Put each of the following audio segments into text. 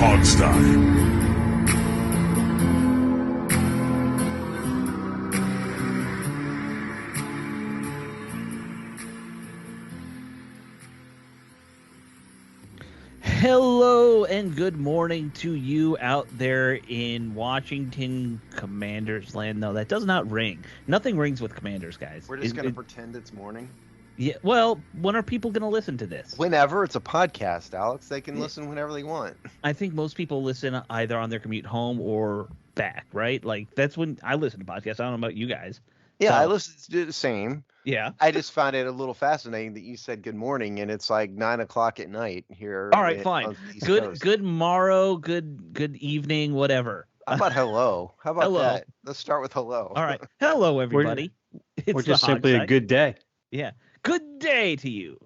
Hogstye. Hello and good morning to you out there in Washington Commanders land. No, that does not ring. Nothing rings with Commanders, guys. We're just going to pretend it's morning. Yeah. Well, when are people going to listen to this? Whenever. It's a podcast, Alex. They can listen whenever they want. I think most people listen either on their commute home or back, right? Like that's when I listen to podcasts. I don't know about you guys. Yeah, I listen to do the same. Yeah. I just found it a little fascinating that you said good morning and it's like 9:00 at night here. All right, fine. Good morrow, good evening, whatever. How about hello? How about hello. that? Let's start with hello. All right. Hello, everybody. Or just simply a good day. Yeah. Good day to you.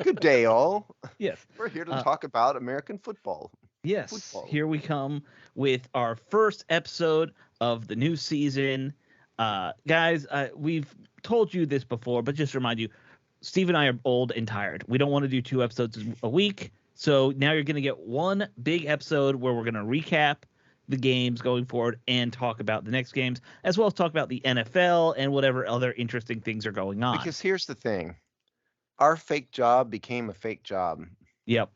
Good day, all. Yes. We're here to talk about American football. Yes. Football. Here we come with our first episode of the new season. Guys, we've told you this before, but just to remind you, Steve and I are old and tired. We don't want to do 2 episodes a week. So now you're going to get one big episode where we're going to recap the games going forward and talk about the next games, as well as talk about the NFL and whatever other interesting things are going on. Because here's the thing. Our fake job became a fake job. Yep.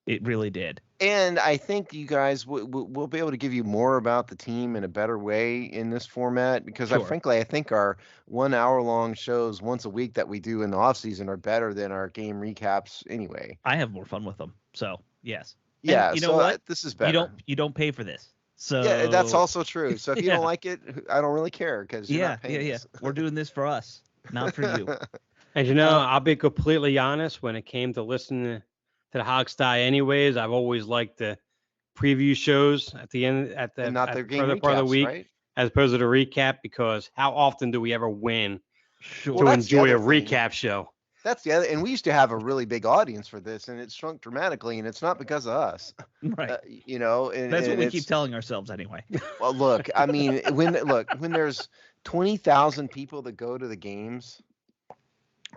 It really did. And I think you guys will be able to give you more about the team in a better way in this format because Sure. I think our 1 hour long shows once a week that we do in the off season are better than our game recaps anyway. I have more fun with them. So, yes. Yeah, and you know what? This is better. You don't pay for this. So yeah, that's also true. So if you Yeah. don't like it, I don't really care because you're not paying us. We're doing this for us, not for you. And I'll be completely honest. When it came to listening to the Hogstye, anyways, I've always liked the preview shows at the end, And not their game further part of the recaps, week, right? as opposed to the recap. Because how often do we ever win Sure. to that's the enjoy a other thing. recap show? That's the other, and we used to have a really big audience for this, and it shrunk dramatically, and it's not because of us, Right. And That's what and we it's- keep telling ourselves anyway. Well, look, I mean, when there's 20,000 people that go to the games,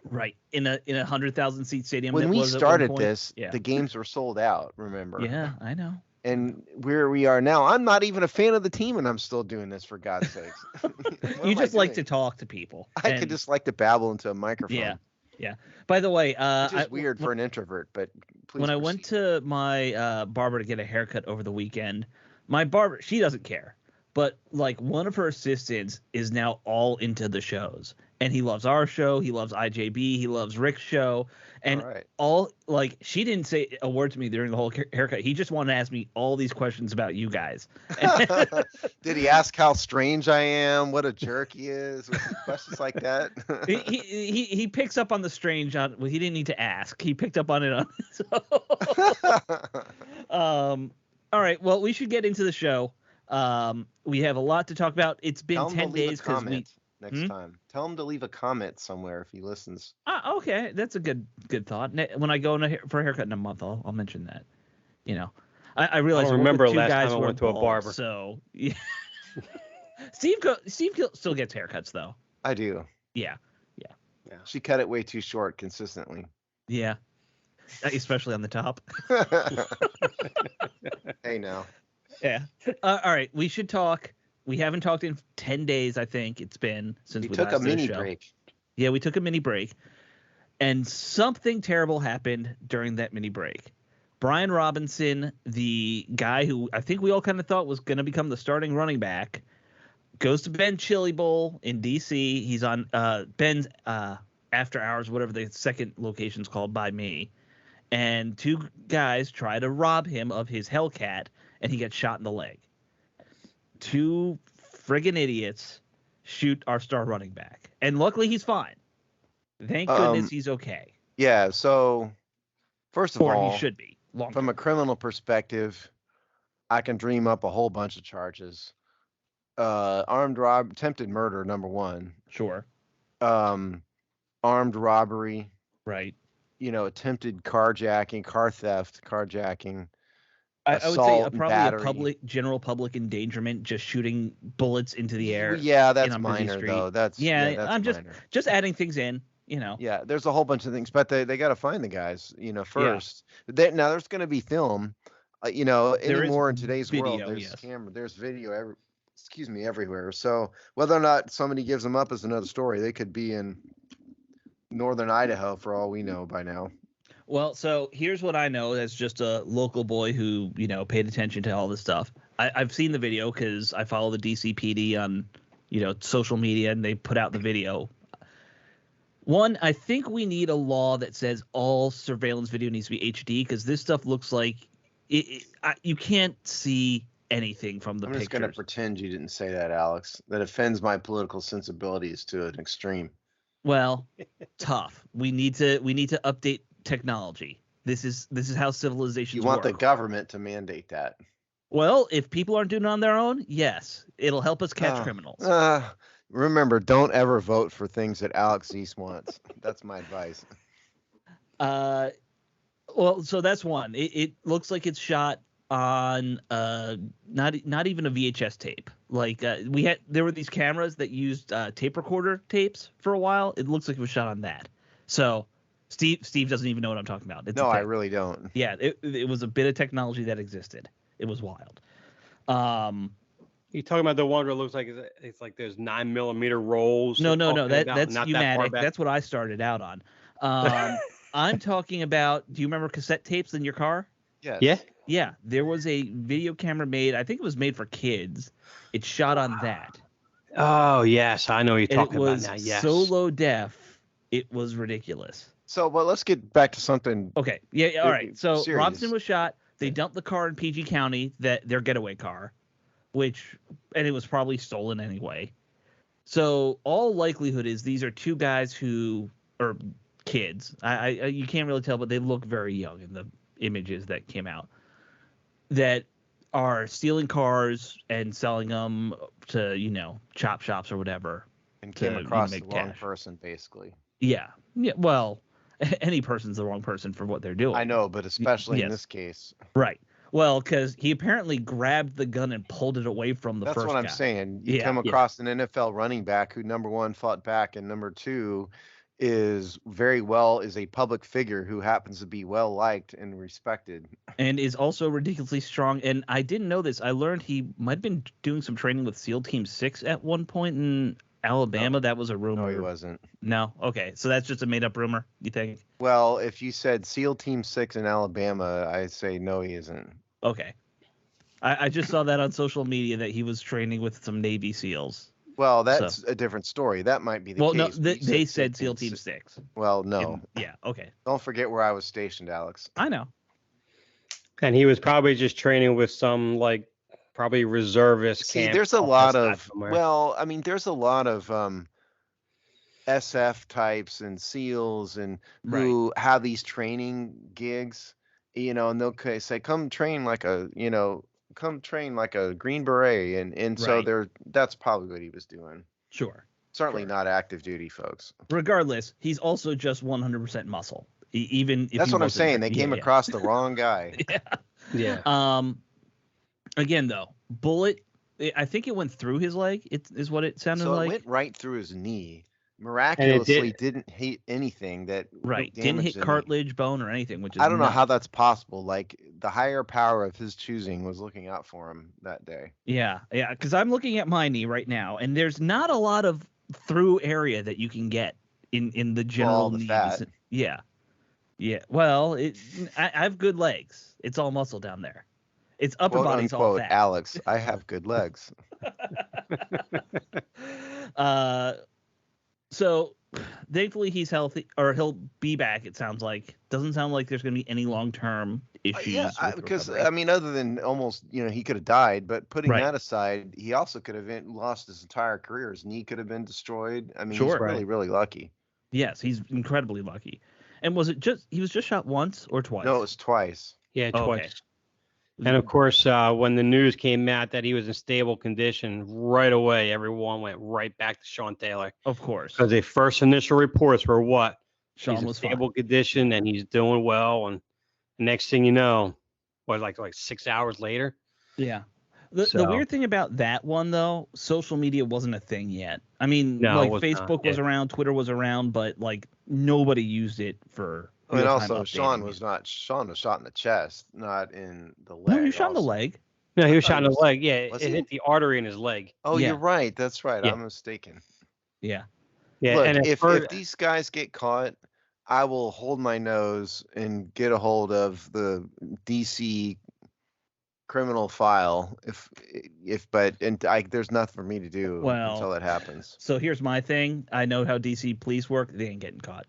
Right. In a 100,000 seat stadium. when that we was at one started point. this, Yeah. the games were sold out. Remember? Yeah, I know. And where we are now, I'm not even a fan of the team, and I'm still doing this for God's sakes. You just like to talk to people. I could just like to babble into a microphone. Yeah. Yeah. By the way, Which is weird for an introvert, but please when I went to my barber to get a haircut over the weekend, my barber, she doesn't care, but like one of her assistants is now all into the shows, and he loves our show, he loves IJB, he loves Rick's show, and All right. she didn't say a word to me during the whole haircut. He just wanted to ask me all these questions about you guys. Did he ask how strange I am? What a jerk he is? Questions like that. he picks up on the strange. Well, he didn't need to ask. He picked up on it. All right. Well, we should get into the show. We have a lot to talk about. It's been 10 days because next time. Tell him to leave a comment somewhere if he listens. Okay, that's a good thought. When I go for a haircut in a month, I'll mention that. I realize I don't remember two last guys time I went to a bald, barber. So yeah. Steve still gets haircuts though. I do. Yeah. She cut it way too short consistently. Yeah. Especially on the top. Hey now. Yeah. All right. We should talk. We haven't talked in 10 days, I think it's been since we took last a did mini show. break. Yeah, we took a mini break. And something terrible happened during that mini break. Brian Robinson, the guy who I think we all kind of thought was going to become the starting running back, goes to Ben Chili Bowl in D.C. He's on Ben's After Hours, whatever the second location's called by me. And 2 guys try to rob him of his Hellcat, and he gets shot in the leg. 2 friggin' idiots shoot our star running back. And luckily he's fine. Thank goodness he's okay. Yeah, so first of all, he should be. From a criminal perspective, I can dream up a whole bunch of charges. Attempted murder, number 1. Sure. Armed robbery. Right. Attempted carjacking, car theft, carjacking. I would say probably battery. general public endangerment, just shooting bullets into the air. Yeah, that's minor though. That's I'm minor. just adding things in. Yeah, there's a whole bunch of things, but they got to find the guys, first. Yeah. Now there's going to be film There is anymore in today's world, video, there's yes. there's video everywhere. So whether or not somebody gives them up is another story. They could be in northern Idaho for all we know by now. Well, so here's what I know as just a local boy who, paid attention to all this stuff. I've seen the video because I follow the DCPD on, social media, and they put out the video. One, I think we need a law that says all surveillance video needs to be HD because this stuff looks like you can't see anything from the I'm pictures. just going to pretend you didn't say that, Alex. That offends my political sensibilities to an extreme. Well, tough. We need to update technology. This is how civilizations You want work. the government to mandate that. Well, if people aren't doing it on their own, yes, it'll help us catch criminals. Remember, don't ever vote for things that Alex Zeese wants. That's my advice. Well, so that's one. It looks like it's shot on not even a VHS tape. Like there were these cameras that used tape recorder tapes for a while. It looks like it was shot on that. So Steve doesn't even know what I'm talking about. No, I really don't. Yeah, it was a bit of technology that existed. It was wild. You talking about the one where it looks like it's like there's 9mm rolls? No. That's not Umatic. That's what I started out on. I'm talking about. Do you remember cassette tapes in your car? Yes. Yeah. Yeah, there was a video camera made. I think it was made for kids. It's shot on that. Oh yes, I know what you're talking about now. Yes. So low def, it was ridiculous. So, but let's get back to something. Okay. Yeah. All right. So serious. Robinson was shot. They dumped the car in PG County, their getaway car, and it was probably stolen anyway. So all likelihood is these are two guys who are kids. You can't really tell, but they look very young in the images that came out, that are stealing cars and selling them to, chop shops or whatever. And came across the wrong person, basically. Yeah. Well, any person's the wrong person for what they're doing. I know, but especially in this case. Right. Well, because he apparently grabbed the gun and pulled it away from the first guy. That's what I'm saying. You come across an NFL running back who, number one, fought back, and number two, is a public figure who happens to be well liked and respected, and is also ridiculously strong. And I didn't know this. I learned he might have been doing some training with SEAL Team 6 at one point in Alabama. No. That was a rumor. No, he wasn't. No. Okay, so that's just a made up rumor, you think? Well, if you said SEAL Team 6 in Alabama, I'd say no, he isn't. Okay. I just saw that on social media that he was training with some Navy SEALs. Well, that's a different story. That might be the case. Well, no, they said SEAL Team 6. Well, no. Yeah, okay. Don't forget where I was stationed, Alex. I know. And he was probably just training with some, probably reservist camp. There's a lot of, there's a lot of SF types and SEALs and who have these training gigs, and they'll say, come train like a Green Beret. And so that's probably what he was doing. Sure. Certainly not active duty, folks. Regardless, he's also just 100% muscle. Even if that's what I'm saying. They came across the wrong guy. Yeah. Again, though, bullet, I think it went through his leg. Is what it sounded like. So it went right through his knee. Miraculously, didn't hit anything that didn't hit cartilage, bone, or anything. Which is I don't know how that's possible. Like the higher power of his choosing was looking out for him that day. Yeah. Because I'm looking at my knee right now, and there's not a lot of through area that you can get in the general knees. Fat. Yeah. Well, I have good legs. It's all muscle down there. It's upper body's all fat. Alex, I have good legs. So thankfully he's healthy, or he'll be back. It sounds like. Doesn't sound like there's going to be any long-term issues. Because other than almost, he could have died. But putting that aside, he also could have lost his entire career. His knee could have been destroyed. I mean, he's really, really lucky. Yes, he's incredibly lucky. And was it he was just shot once or twice? No, it was twice. Yeah, twice. Okay. And of course, when the news came out that he was in stable condition, right away, everyone went right back to Sean Taylor. Of course. Because the first initial reports were what? Sean he's in was stable condition and he's doing well. And the next thing you know, like 6 hours later? Yeah. The weird thing about that one, though, social media wasn't a thing yet. I mean, Facebook was around, Twitter was around, but nobody used it for I mean, real-time also Sean updating was it. shot in the chest, not in the leg. No, he was shot in the also. leg. No, he was I shot thought in he the was- leg. Yeah, was it he? hit the artery in his leg. Oh, Yeah. you're right. That's right. Yeah. I'm mistaken. Yeah. Yeah, Look, and at if first, these guys get caught, I will hold my nose and get a hold of the DC criminal file. There's nothing for me to do until that happens. So here's my thing. I know how DC police work. They ain't getting caught.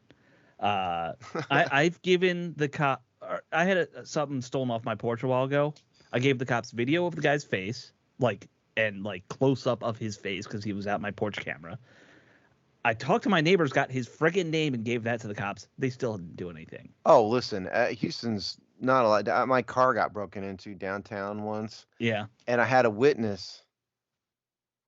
I've given the cop. I had something stolen off my porch a while ago. I gave the cops video of the guy's face, and close up of his face because he was at my porch camera. I talked to my neighbors, got his friggin' name, and gave that to the cops. They still didn't do anything. Oh, listen, Houston's not a lot. My car got broken into downtown once. Yeah. And I had a witness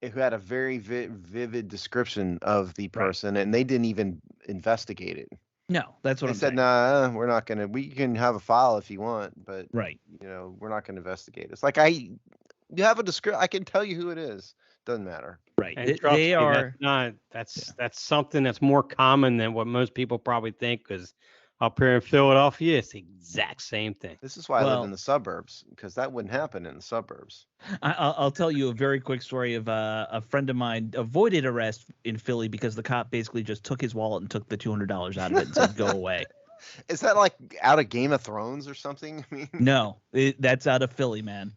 who had a very vivid description of the person, and they didn't even investigate it. No, that's what They I'm said, saying. "Nah, we're not gonna. We can have a file if you want, but Right. we're not gonna investigate." It's like you have a I can tell you who it is. Doesn't matter. Right. and trust They me, are. that's something that's more common than what most people probably think. Because up here in Philadelphia, it's the exact same thing. This is why I lived in the suburbs, because that wouldn't happen in the suburbs. I'll tell you a very quick story of a friend of mine avoided arrest in Philly because the cop basically just took his wallet and took the $200 out of it and said, "Go away." Is that like out of Game of Thrones or something? I mean, No, that's out of Philly, man.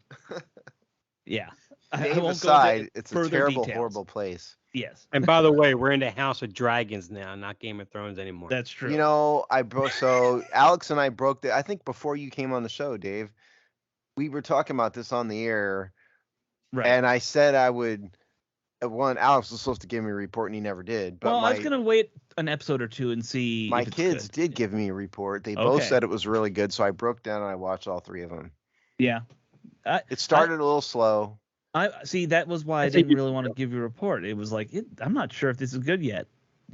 Yeah. Name won't aside, go into it's a further terrible, details. horrible place. Yes, And by the way, we're in the House of Dragons now, not Game of Thrones anymore. that's true. So Alex and I broke I think before you came on the show, Dave, we were talking about this on the air, right? And I said I would. Alex was supposed to give me a report, and he never did. But I was gonna wait an episode or two and see. My if it's kids good. did give me a report. They both said it was really good, so I broke down and I watched all three of them. Yeah, it started a little slow. I see. That was why I didn't really want to give you a report. It was like I'm not sure if this is good yet.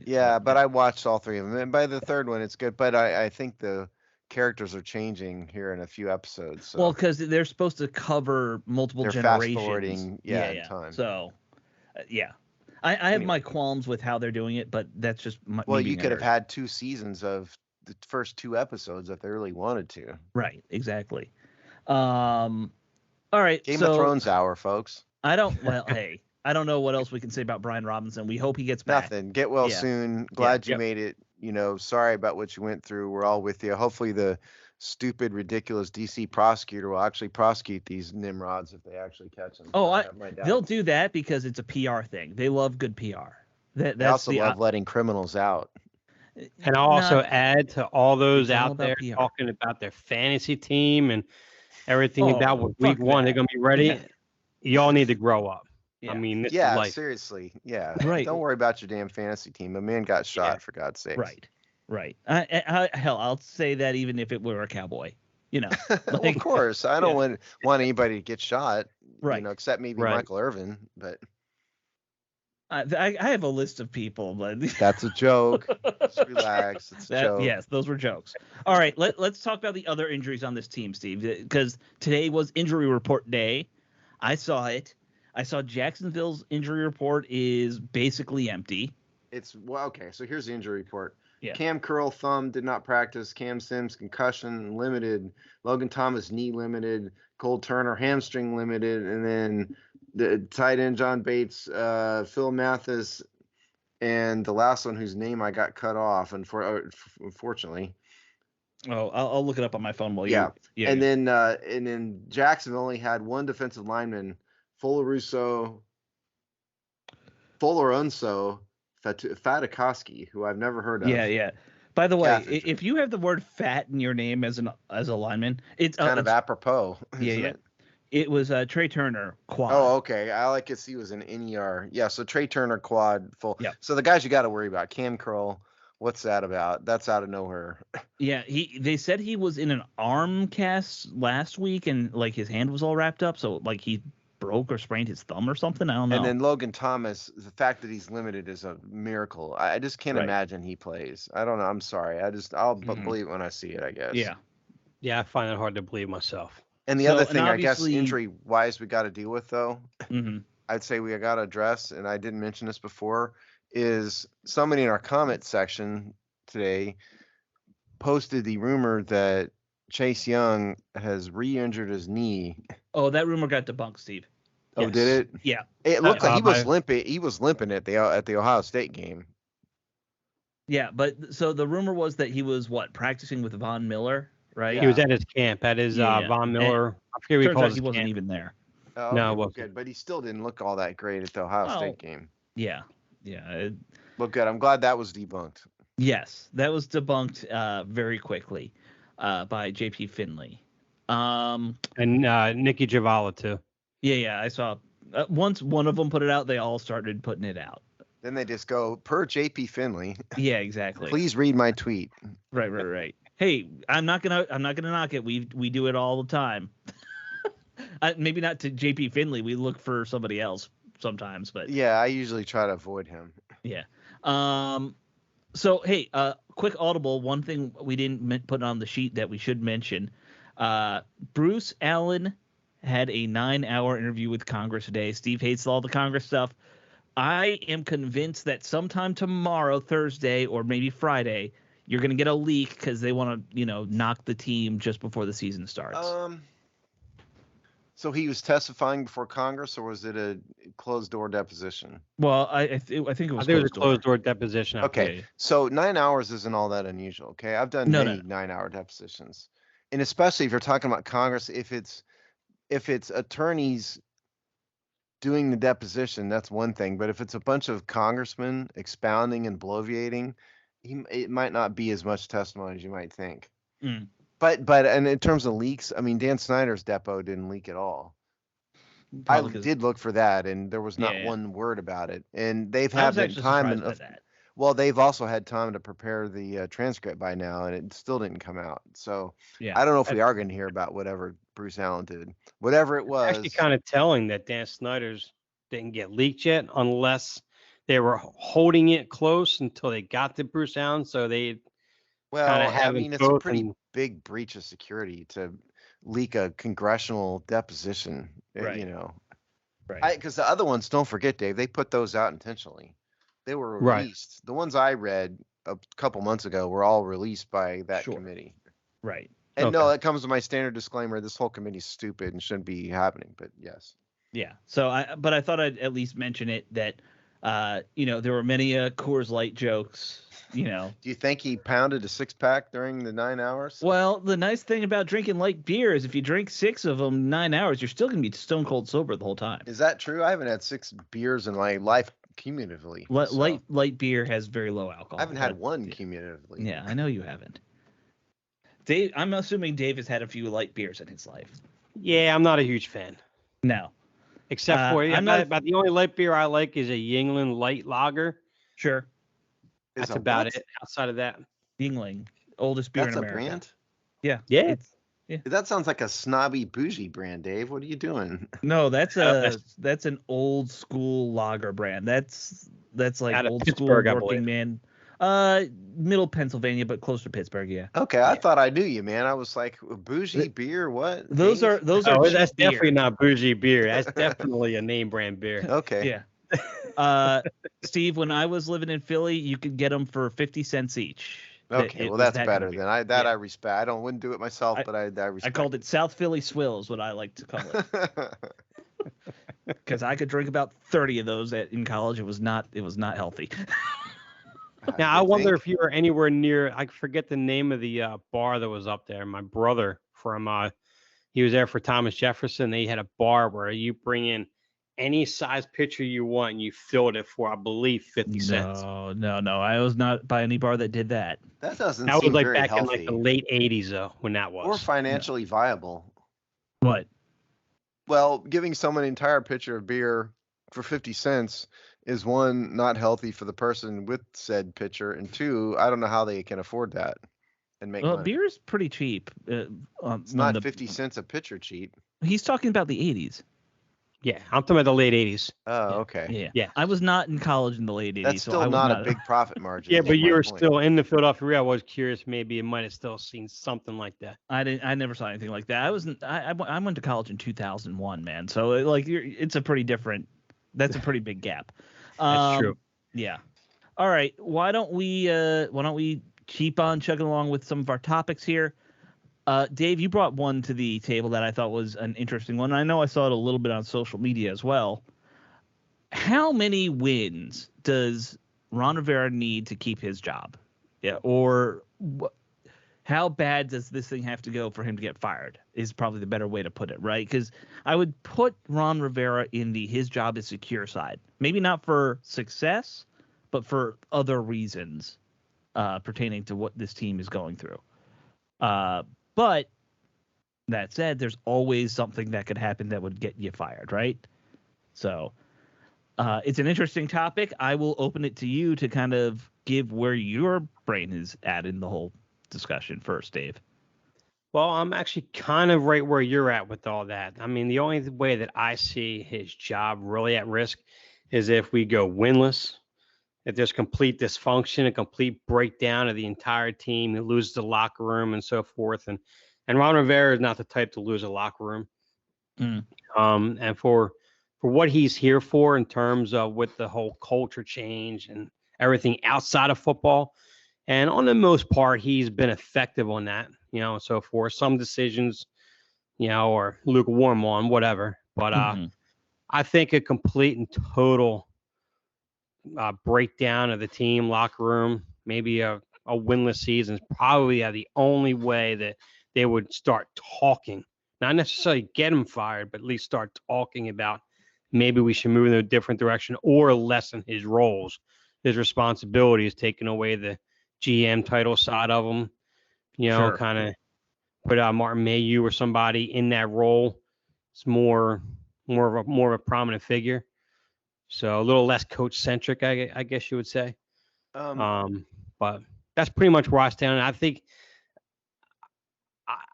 Yeah, but I watched all three of them, and by the third one, it's good. But I think the characters are changing here in a few episodes. So. Well, because they're supposed to cover multiple generations. Fast forwarding, in time. So, yeah. I have my qualms with how they're doing it, but that's just you could have had 2 seasons of the first 2 episodes if they really wanted to. Right, exactly. All right, Game of Thrones hour, folks. I don't know what else we can say about Brian Robinson. We hope he gets back. Nothing. Get well soon. Glad you made it. Sorry about what you went through. We're all with you. Hopefully the stupid, ridiculous DC prosecutor will actually prosecute these nimrods if they actually catch them. They'll do that because it's a PR thing. They love good PR. They also love letting criminals out. And I'll also add to all those out there talking about their fantasy team and everything about what week 1 they're going to be ready. Yeah. Y'all need to grow up. Yeah. I mean, this is life. Seriously. Yeah. Right. Don't worry about your damn fantasy team. A man got shot, for God's sake. Right. Hell, I'll say that even if it were a cowboy. Well, of course. I don't want anybody to get shot. Right. Except maybe Michael Irvin. But I have a list of people, but that's a joke. Just relax. It's a joke. Yes, those were jokes. All right, let's talk about the other injuries on this team, Steve, because today was injury report day. I saw it. I saw Jacksonville's injury report is basically empty. Okay. So here's the injury report. Yeah. Cam Curl thumb did not practice. Cam Sims concussion limited. Logan Thomas knee limited. Cole Turner hamstring limited, and then the tight end John Bates, Phil Mathis, and the last one whose name I got cut off, unfortunately. Oh, I'll look it up on my phone while you. Yeah. And then Jacksonville only had one defensive lineman, Foloruso Fatikoski, who I've never heard of. Yeah. By the way, if you have the word "fat" in your name as a lineman, it's kind of apropos. Yeah. It was Trey Turner quad. Oh, okay. I like to see was an NER. Yeah, so Trey Turner quad full. Yeah. So the guys you got to worry about. Cam Curl, what's that about? That's out of nowhere. Yeah, they said he was in an arm cast last week and his hand was all wrapped up, so he broke or sprained his thumb or something. I don't know. And then Logan Thomas, the fact that he's limited is a miracle. I just can't imagine he plays. I don't know. I'm sorry. I'll believe it when I see it, I guess. Yeah. Yeah, I find it hard to believe myself. And the other thing, I guess, injury-wise, we got to deal with, though, I'd say we got to address, and I didn't mention this before, is somebody in our comment section today posted the rumor that Chase Young has re-injured his knee. Oh, that rumor got debunked, Steve. Oh, yes. did it? Yeah. It looked like he was limping. He was limping at the Ohio State game. Yeah, but so the rumor was that he was practicing with Von Miller, right? He was at his camp, at his Von Miller. And I forget what he calls he wasn't even there. Oh, okay, no, it wasn't. Good, but he still didn't look all that great at the Ohio State game. Yeah. Look good. I'm glad that was debunked. Yes, that was debunked very quickly by J.P. Finley. And Nikki Javala, too. Yeah, I saw. Once one of them put it out, they all started putting it out. Then they just go, per J.P. Finley. Yeah, exactly. Please read my tweet. Right. Hey, I'm not gonna knock it. We do it all the time. Maybe not to J.P. Finley. We look for somebody else sometimes, but yeah, I usually try to avoid him. Yeah. So hey, quick audible. One thing we didn't put on the sheet that we should mention. Bruce Allen had a 9-hour interview with Congress today. Steve hates all the Congress stuff. I am convinced that sometime tomorrow, Thursday, or maybe Friday, you're going to get a leak because they want to, knock the team just before the season starts. So he was testifying before Congress, or was it a closed-door deposition? Well, I think it was a closed-door deposition. Okay, so 9 hours isn't all that unusual, okay? I've done many 9-hour depositions. And especially if you're talking about Congress, if it's attorneys doing the deposition, that's one thing. But if it's a bunch of congressmen expounding and bloviating, it might not be as much testimony as you might think. Mm. But and in terms of leaks, I mean, Dan Snyder's depo didn't leak at all. I did look for that, and there was not one word about it. And they've had time enough. Well, they've also had time to prepare the transcript by now, and it still didn't come out. So I don't know if we are going to hear about whatever Bruce Allen did, whatever it was. It's actually kind of telling that Dan Snyder's didn't get leaked yet, unless they were holding it close until they got to Bruce Allen. So they it's a pretty big breach of security to leak a congressional deposition, right. Right. Because the other ones, don't forget, Dave, they put those out intentionally. They were released. Right. The ones I read a couple months ago were all released by that committee. Right. And no, that comes with my standard disclaimer. This whole committee's stupid and shouldn't be happening. But yes. Yeah. So I thought I'd at least mention it that, there were many Coors Light jokes. Do you think he pounded a 6-pack during the 9 hours? Well, the nice thing about drinking light beer is if you drink 6 of them 9 hours, you're still going to be stone cold sober the whole time. Is that true? I haven't had 6 beers in my life cumulatively. Light beer has very low alcohol. I haven't had one cumulatively. Yeah, I know you haven't. Dave, I'm assuming Dave has had a few light beers in his life. Yeah, I'm not a huge fan. No. Except for about the only light beer I like is a Yuengling light lager. Sure. That's about it. Outside of that, Yuengling, oldest beer in America. That's a brand? Yeah. Yeah. That sounds like a snobby bougie brand, Dave. What are you doing? No, that's an old school lager brand. That's like out of old Pittsburgh, school working man. Middle Pennsylvania, but close to Pittsburgh. Yeah. Okay, I thought I knew you, man. I was like, bougie beer. What? Those are. That's definitely not bougie beer. That's definitely a name brand beer. Okay. Yeah. Steve, when I was living in Philly, you could get them for 50 cents each. Okay, well that's better than I respect. I wouldn't do it myself, but I respect. I called it South Philly Swills, what I like to call it, because I could drink about 30 of those in college. It was not healthy. Now I wonder if you were anywhere near. I forget the name of the bar that was up there. My brother he was there for Thomas Jefferson. They had a bar where you bring in any size pitcher you want, and you filled it for, I believe, 50 cents. No. I was not by any bar that did that. That doesn't seem was like very back healthy. In like the late 80s, though, when that was. Or financially viable. What? Well, giving someone an entire pitcher of beer for 50 cents is, one, not healthy for the person with said pitcher, and two, I don't know how they can afford that and make money. Beer is pretty cheap. It's not 50 cents a pitcher cheap. He's talking about the 80s. Yeah, I'm talking about the late 80s. Oh, okay. Yeah. I was not in college in the late 80s. That's still not a big profit margin. Yeah, but you were still in the Philadelphia area. I was curious, maybe it might have still seen something like that. I never saw anything like that. I went to college in 2001, man. So it's a pretty different. That's a pretty big gap. That's true. Yeah. All right. Why don't we keep on chugging along with some of our topics here. Dave, you brought one to the table that I thought was an interesting one. I know I saw it a little bit on social media as well. How many wins does Ron Rivera need to keep his job? Yeah, or how bad does this thing have to go for him to get fired is probably the better way to put it, right? Because I would put Ron Rivera in the his job is secure side. Maybe not for success, but for other reasons pertaining to what this team is going through. But that said, there's always something that could happen that would get you fired, right? So it's an interesting topic. I will open it to you to kind of give where your brain is at in the whole discussion first, Dave. Well, I'm actually kind of right where you're at with all that. I mean, the only way that I see his job really at risk is if we go winless, if there's complete dysfunction, a complete breakdown of the entire team, who loses the locker room and so forth. And Ron Rivera is not the type to lose a locker room. And for what he's here for in terms of with the whole culture change and everything outside of football, and on the most part, he's been effective on that, and so forth. Some decisions, are lukewarm on whatever. But I think a complete and total breakdown of the team locker room, maybe a winless season is probably the only way that they would start talking, not necessarily get him fired, but at least start talking about maybe we should move in a different direction or lessen his roles, his responsibilities, taking away the GM title side of him, sure. Kind of put Martin Mayhew or somebody in that role. It's more of a prominent figure. So a little less coach centric, I guess you would say. But that's pretty much where I stand. And I think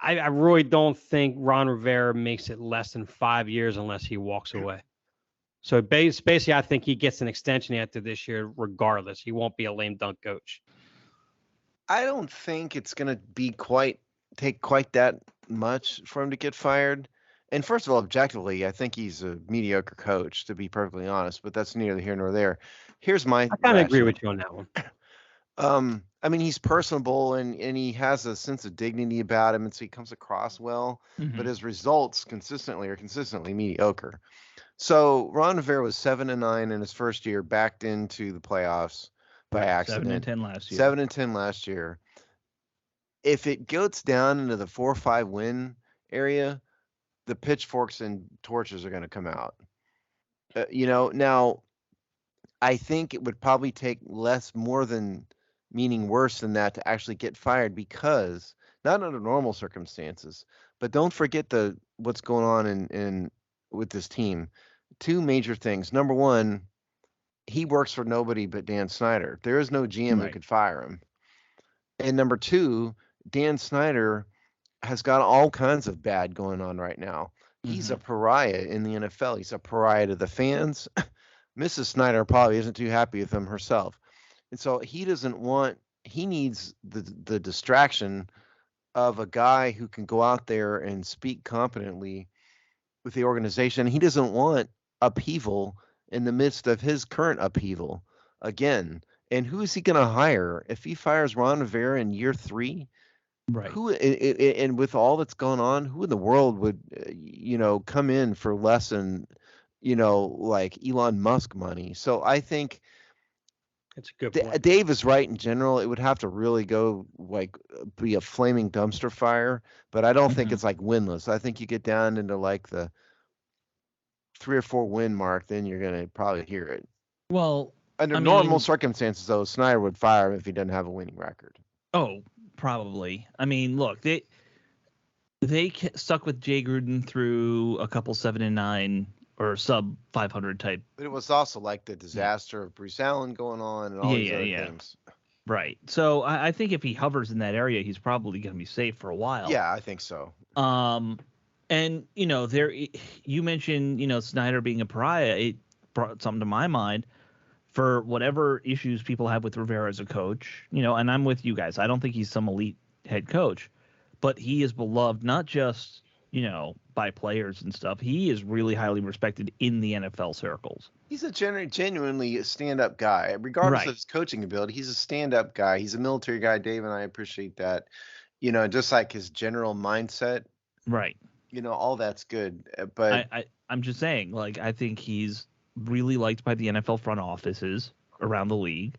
I really don't think Ron Rivera makes it less than 5 years unless he walks away. So basically, I think he gets an extension after this year, regardless. He won't be a lame dunk coach. I don't think it's going to be take quite that much for him to get fired. And first of all, objectively, I think he's a mediocre coach, to be perfectly honest, but that's neither here nor there. Here's my I kind of agree with you on that one. I mean, he's personable and he has a sense of dignity about him, and so he comes across well, but his results consistently mediocre. So Ron Rivera was 7-9 in his first year, backed into the playoffs by accident. 7-10 last year. 7-10 last year. If it goes down into the 4 or 5 win area, the pitchforks and torches are going to come out. Now I think it would probably take more than meaning worse than that to actually get fired, because not under normal circumstances, but don't forget what's going on in with this team. 2 major things. Number one, he works for nobody but Dan Snyder. There is no GM who could fire him. And number 2, Dan Snyder has got all kinds of bad going on right now. He's a pariah in the NFL. He's a pariah to the fans. Mrs. Snyder probably isn't too happy with him herself. And so he needs the distraction of a guy who can go out there and speak competently with the organization. He doesn't want upheaval in the midst of his current upheaval again. And who is he going to hire if he fires Ron Rivera in year 3? Right. Who and with all that's going on, who in the world would come in for less than like Elon Musk money? So I think that's a good point. Dave is right in general. It would have to really go be a flaming dumpster fire, but I don't think it's like winless. I think you get down into like the 3 or 4 win mark, then you're gonna probably hear it. Well, under normal circumstances, though, Snyder would fire him if he doesn't have a winning record. Oh, probably. I mean, look, they stuck with Jay Gruden through a couple 7-9 or sub 500 type. But it was also like the disaster of Bruce Allen going on and all these other things. Right. So I think if he hovers in that area, he's probably going to be safe for a while. Yeah, I think so. And you mentioned Snyder being a pariah. It brought something to my mind. For whatever issues people have with Rivera as a coach, and I'm with you guys. I don't think he's some elite head coach, but he is beloved not just, by players and stuff. He is really highly respected in the NFL circles. He's a genuinely stand-up guy, regardless Right. of his coaching ability. He's a stand-up guy. He's a military guy, Dave, and I appreciate that. Just like his general mindset. Right. All that's good. But I'm just saying, like, I think he's really liked by the NFL front offices around the league.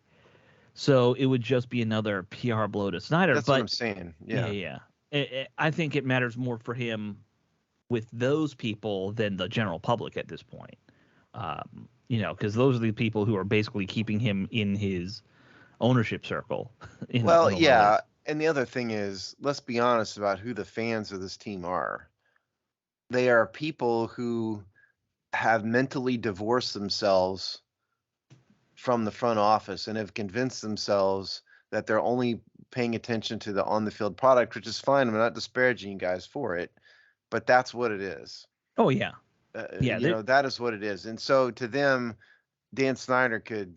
So it would just be another PR blow to Snyder. That's what I'm saying. Yeah. I think it matters more for him with those people than the general public at this point. Because those are the people who are basically keeping him in his ownership circle. Yeah. And the other thing is, let's be honest about who the fans of this team are. They are people who have mentally divorced themselves from the front office and have convinced themselves that they're only paying attention to the on-the-field product, which is fine. I'm not disparaging you guys for it, but that's what it is. Oh, yeah. That is what it is. And so to them, Dan Snyder could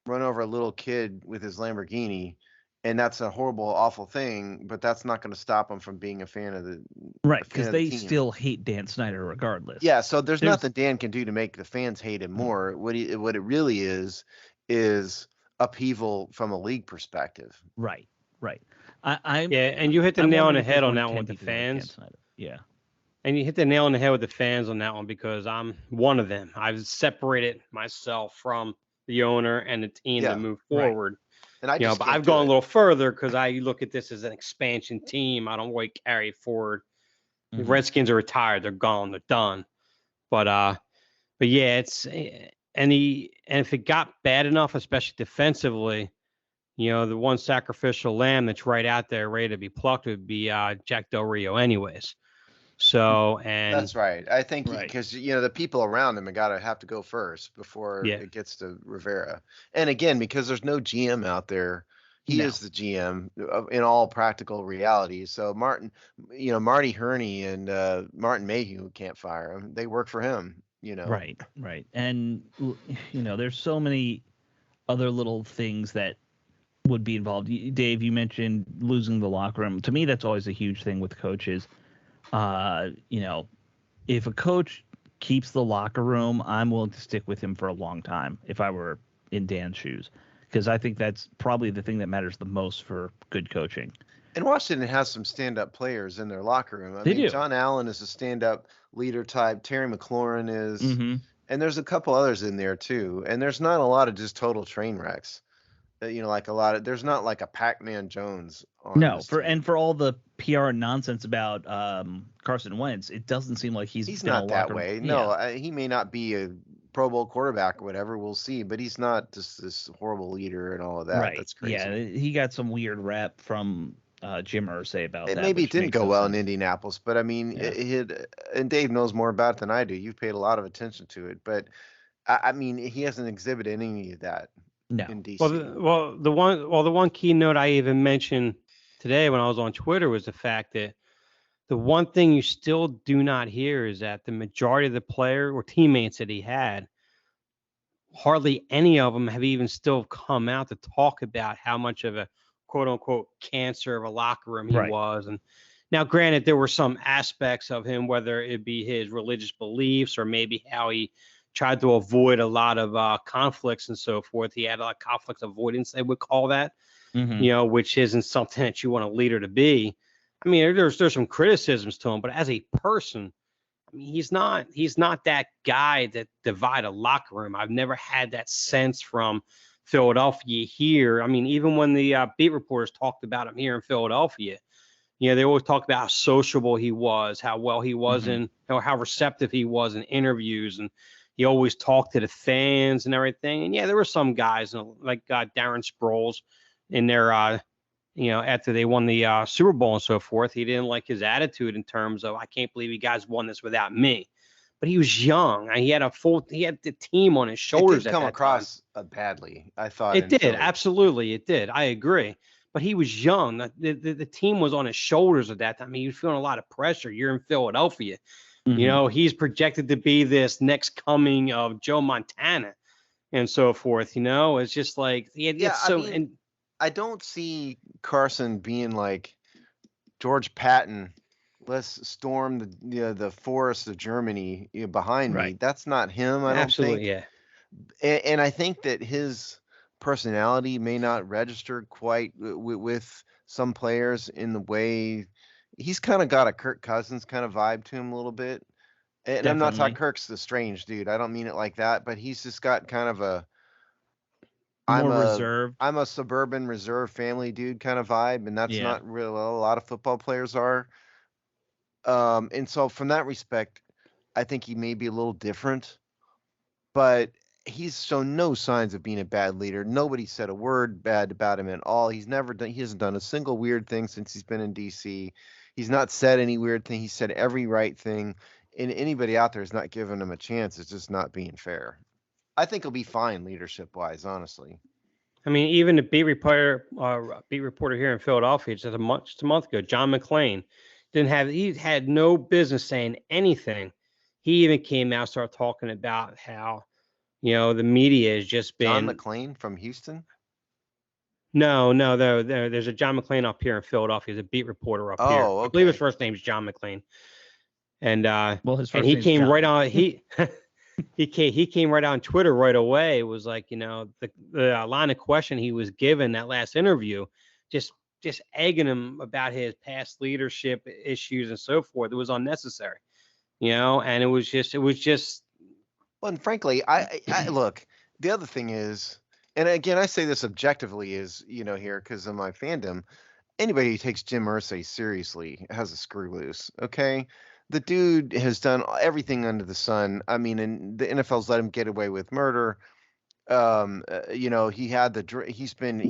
run over a little kid with his Lamborghini, and that's a horrible, awful thing, but that's not going to stop him from being a fan of the right, because they still hate Dan Snyder regardless. Yeah, so there's nothing Dan can do to make the fans hate him more. What it really is upheaval from a league perspective. Right. And you hit the nail on the head on that one with the fans. Yeah. And you hit the nail on the head with the fans on that one because I'm one of them. I've separated myself from the owner and the team to move forward. Right. And but I've gone a little further because I look at this as an expansion team. I don't really carry it forward. The Redskins are retired. They're gone. They're done. But yeah, and if it got bad enough, especially defensively, the one sacrificial lamb that's right out there ready to be plucked would be Jack Del Rio anyways. So, and that's right. I think because the people around him have to go first before it gets to Rivera. And again, because there's no GM out there, he is the GM in all practical reality. So Marty Herney and Martin Mayhew can't fire him. They work for him. Right. And there's so many other little things that would be involved. Dave, you mentioned losing the locker room. To me, that's always a huge thing with coaches. If a coach keeps the locker room, I'm willing to stick with him for a long time if I were in Dan's shoes, because I think that's probably the thing that matters the most for good coaching. And Washington has some stand-up players in their locker room. They do. John Allen is a stand-up leader type. Terry McLaurin is. And there's a couple others in there too. And there's not a lot of just total train wrecks. There's not like a Pac-Man Jones. For all the PR nonsense about Carson Wentz, it doesn't seem like he's not that way. No, he may not be a Pro Bowl quarterback or whatever. We'll see, but he's not just this horrible leader and all of that. Right. That's crazy. Yeah, he got some weird rap from Jim Irsay about that. Maybe it didn't go well in Indianapolis, but I mean, and Dave knows more about it than I do. You've paid a lot of attention to it, but I mean, he hasn't exhibited any of that. No. In DC. The one keynote I even mentioned today when I was on Twitter was the fact that the one thing you still do not hear is that the majority of the player or teammates that he had, hardly any of them have even still come out to talk about how much of a quote unquote cancer of a locker room he was. And now, granted, there were some aspects of him, whether it be his religious beliefs or maybe how he tried to avoid a lot of conflicts and so forth. He had a lot of conflict avoidance, they would call that, which isn't something that you want a leader to be. I mean, there's some criticisms to him, but as a person, I mean, he's not that guy that divide a locker room. I've never had that sense from Philadelphia here. I mean, even when the beat reporters talked about him here in Philadelphia, they always talked about how sociable he was, how well he was in, how receptive he was in interviews, and he always talked to the fans and everything. And there were some guys like Darren Sproles in there, after they won the Super Bowl and so forth. He didn't like his attitude in terms of, I can't believe you guys won this without me. But he was young. He had the team on his shoulders. It did come across badly, I thought. It did. Absolutely. It did. I agree. But he was young. The team was on his shoulders at that time. He was feeling a lot of pressure. You're in Philadelphia. He's projected to be this next coming of Joe Montana and so forth. It's just like I don't see Carson being like George Patton let's storm the forests of Germany behind me. Right. That's not him, I don't think. Yeah. And I think that his personality may not register quite with some players in the way he's kind of got a Kirk Cousins kind of vibe to him a little bit. And I'm not talking Kirk's the strange dude. I don't mean it like that, but he's just got kind of a reserved. I'm a suburban reserve family dude kind of vibe, and that's not really a lot of football players are. And so from that respect, I think he may be a little different, but he's shown no signs of being a bad leader. Nobody said a word bad about him at all. He hasn't done a single weird thing since he's been in DC. He's not said any weird thing. He said every right thing. And anybody out there is not giving him a chance. It's just not being fair. I think he'll be fine leadership wise, honestly. I mean, even the beat reporter here in Philadelphia just a month ago, John McClain, he had no business saying anything. He even came out and started talking about how, the media has just been. John McClain from Houston? No, there's a John McClain up here in Philadelphia. He's a beat reporter up here. Okay. I believe his first name is John McClain. And his first he came John. right on. He came right on Twitter right away. It was like, the line of question he was given that last interview, just egging him about his past leadership issues and so forth. It was unnecessary, and it was just. Well, and frankly, I look. The other thing is, and again, I say this objectively, is here because of my fandom. Anybody who takes Jim Irsay seriously has a screw loose. Okay. The dude has done everything under the sun. I mean, and the NFL's let him get away with murder. He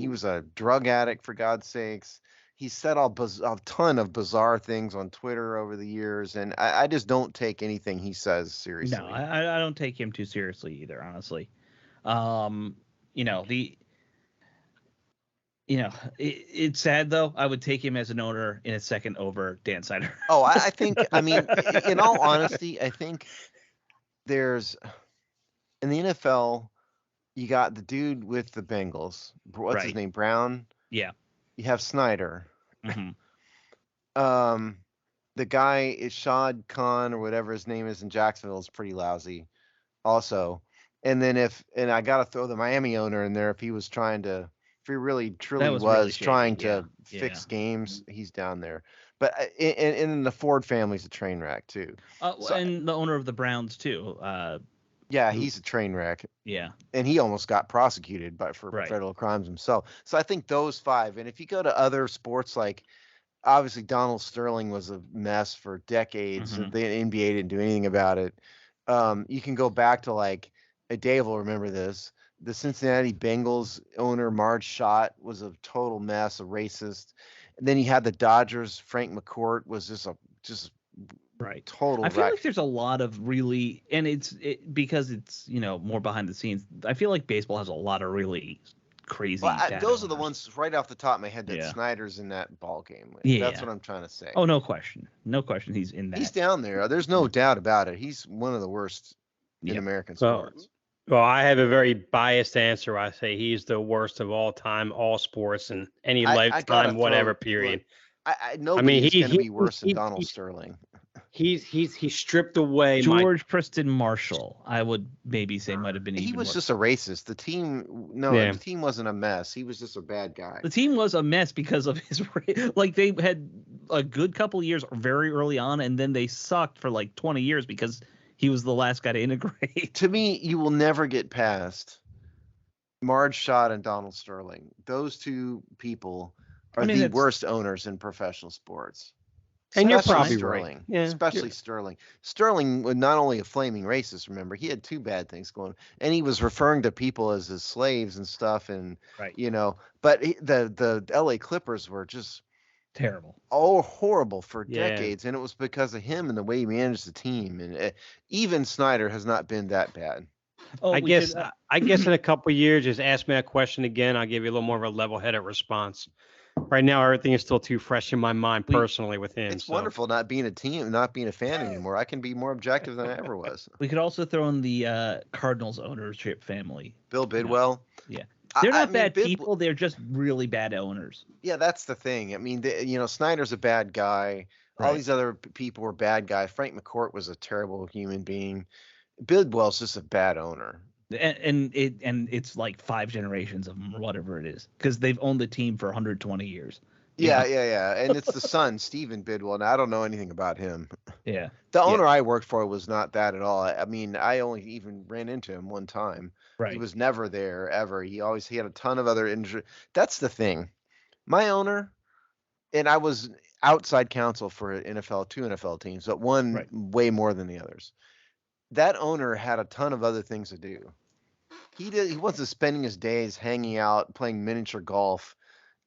was a drug addict, for God's sakes. He said a ton of bizarre things on Twitter over the years, and I just don't take anything he says seriously. No, I don't take him too seriously either, honestly. It's sad though. I would take him as an owner in a second over Dan Snyder. Oh, I think. I mean, in all honesty, I think there's in the NFL. You got the dude with the Bengals. What's his name? Brown. Yeah. You have Snyder. Mm-hmm. The guy is Shad Khan or whatever his name is in Jacksonville is pretty lousy, also. And then I gotta throw the Miami owner in there if he really truly was trying to fix games, he's down there. But and the Ford family's a train wreck too. And the owner of the Browns too. He's a train wreck. Yeah. And he almost got prosecuted for federal crimes himself. So I think those five. And if you go to other sports, like obviously Donald Sterling was a mess for decades. Mm-hmm. The NBA didn't do anything about it. You can go back to like Dave will remember this. The Cincinnati Bengals owner, Marge Schott, was a total mess, a racist. And then you had the Dodgers. Frank McCourt was just total. I feel like there's a lot of really, and because it's more behind the scenes. I feel like baseball has a lot of really crazy. Those are the ones right off the top of my head that Snyder's in that ball game with. That's what I'm trying to say. Oh, no question, he's in that. He's down there. There's no doubt about it. He's one of the worst in American sports. Well, I have a very biased answer. I say he's the worst of all time, all sports, and any lifetime, whatever period. Nobody's going to be worse than Donald Sterling. He stripped away George Preston Marshall. I would maybe say might have been. He was just a racist. The team wasn't a mess. He was just a bad guy. The team was a mess because of his like they had a good couple years very early on, and then they sucked for like 20 years because he was the last guy to integrate. To me, you will never get past Marge Schott and Donald Sterling. Those two people are the worst owners in professional sports. And you're probably Sterling, right. Yeah, especially Sterling. Sterling was not only a flaming racist, remember, he had two bad things going on. And he was referring to people as his slaves and stuff. And, but the LA Clippers were just terrible. Oh, horrible for decades. And it was because of him and the way he managed the team. And even Snyder has not been that bad. I guess in a couple of years, just ask me that question again. I'll give you a little more of a level-headed response. Right now, everything is still too fresh in my mind personally with him. It's wonderful not being a fan anymore. I can be more objective than I ever was. We could also throw in the Cardinals ownership family. Bill Bidwell. Yeah. They're not bad people. They're just really bad owners. Yeah, that's the thing. I mean, Snyder's a bad guy. All these other people were bad guys. Frank McCourt was a terrible human being. Bidwell's just a bad owner. And it's like 5 generations of them, or whatever it is, because they've owned the team for 120 years. Yeah. And it's the son, Stephen Bidwell, and I don't know anything about him. Yeah. The owner I worked for was not that at all. I mean, I only even ran into him one time. Right. He was never there ever. He had a ton of other injuries. That's the thing. My owner, and I was outside counsel for two NFL teams, but one way more than the others. That owner had a ton of other things to do. He wasn't spending his days hanging out, playing miniature golf,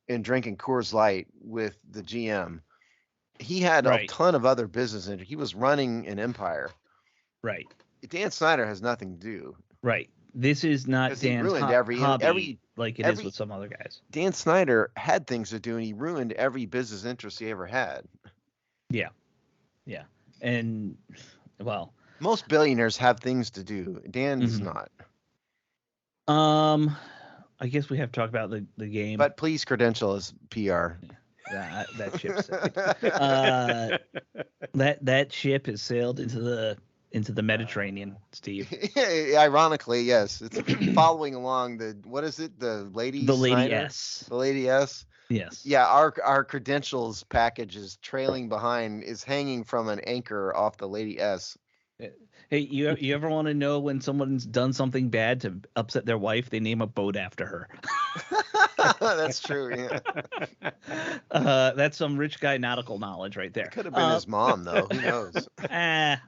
and drinking Coors Light with the GM. He had a ton of other business. He was running an empire. Right. Dan Snyder has nothing to do. Right. This is not Dan's hobby like it is with some other guys. Dan Snyder had things to do, and he ruined every business interest he ever had. Yeah. Yeah. And, well, most billionaires have things to do. Dan does not. I guess we have to talk about the game. But please credential as PR. Yeah, that ship's that ship has sailed into the Mediterranean, Steve. Ironically, yes. It's following along the Lady S. The Lady S. Yes. Yeah, our credentials package is trailing behind, is hanging from an anchor off the Lady S. Hey, you ever want to know when someone's done something bad to upset their wife? They name a boat after her. That's true. Yeah. That's some rich guy nautical knowledge right there. It could have been his mom, though. Who knows? I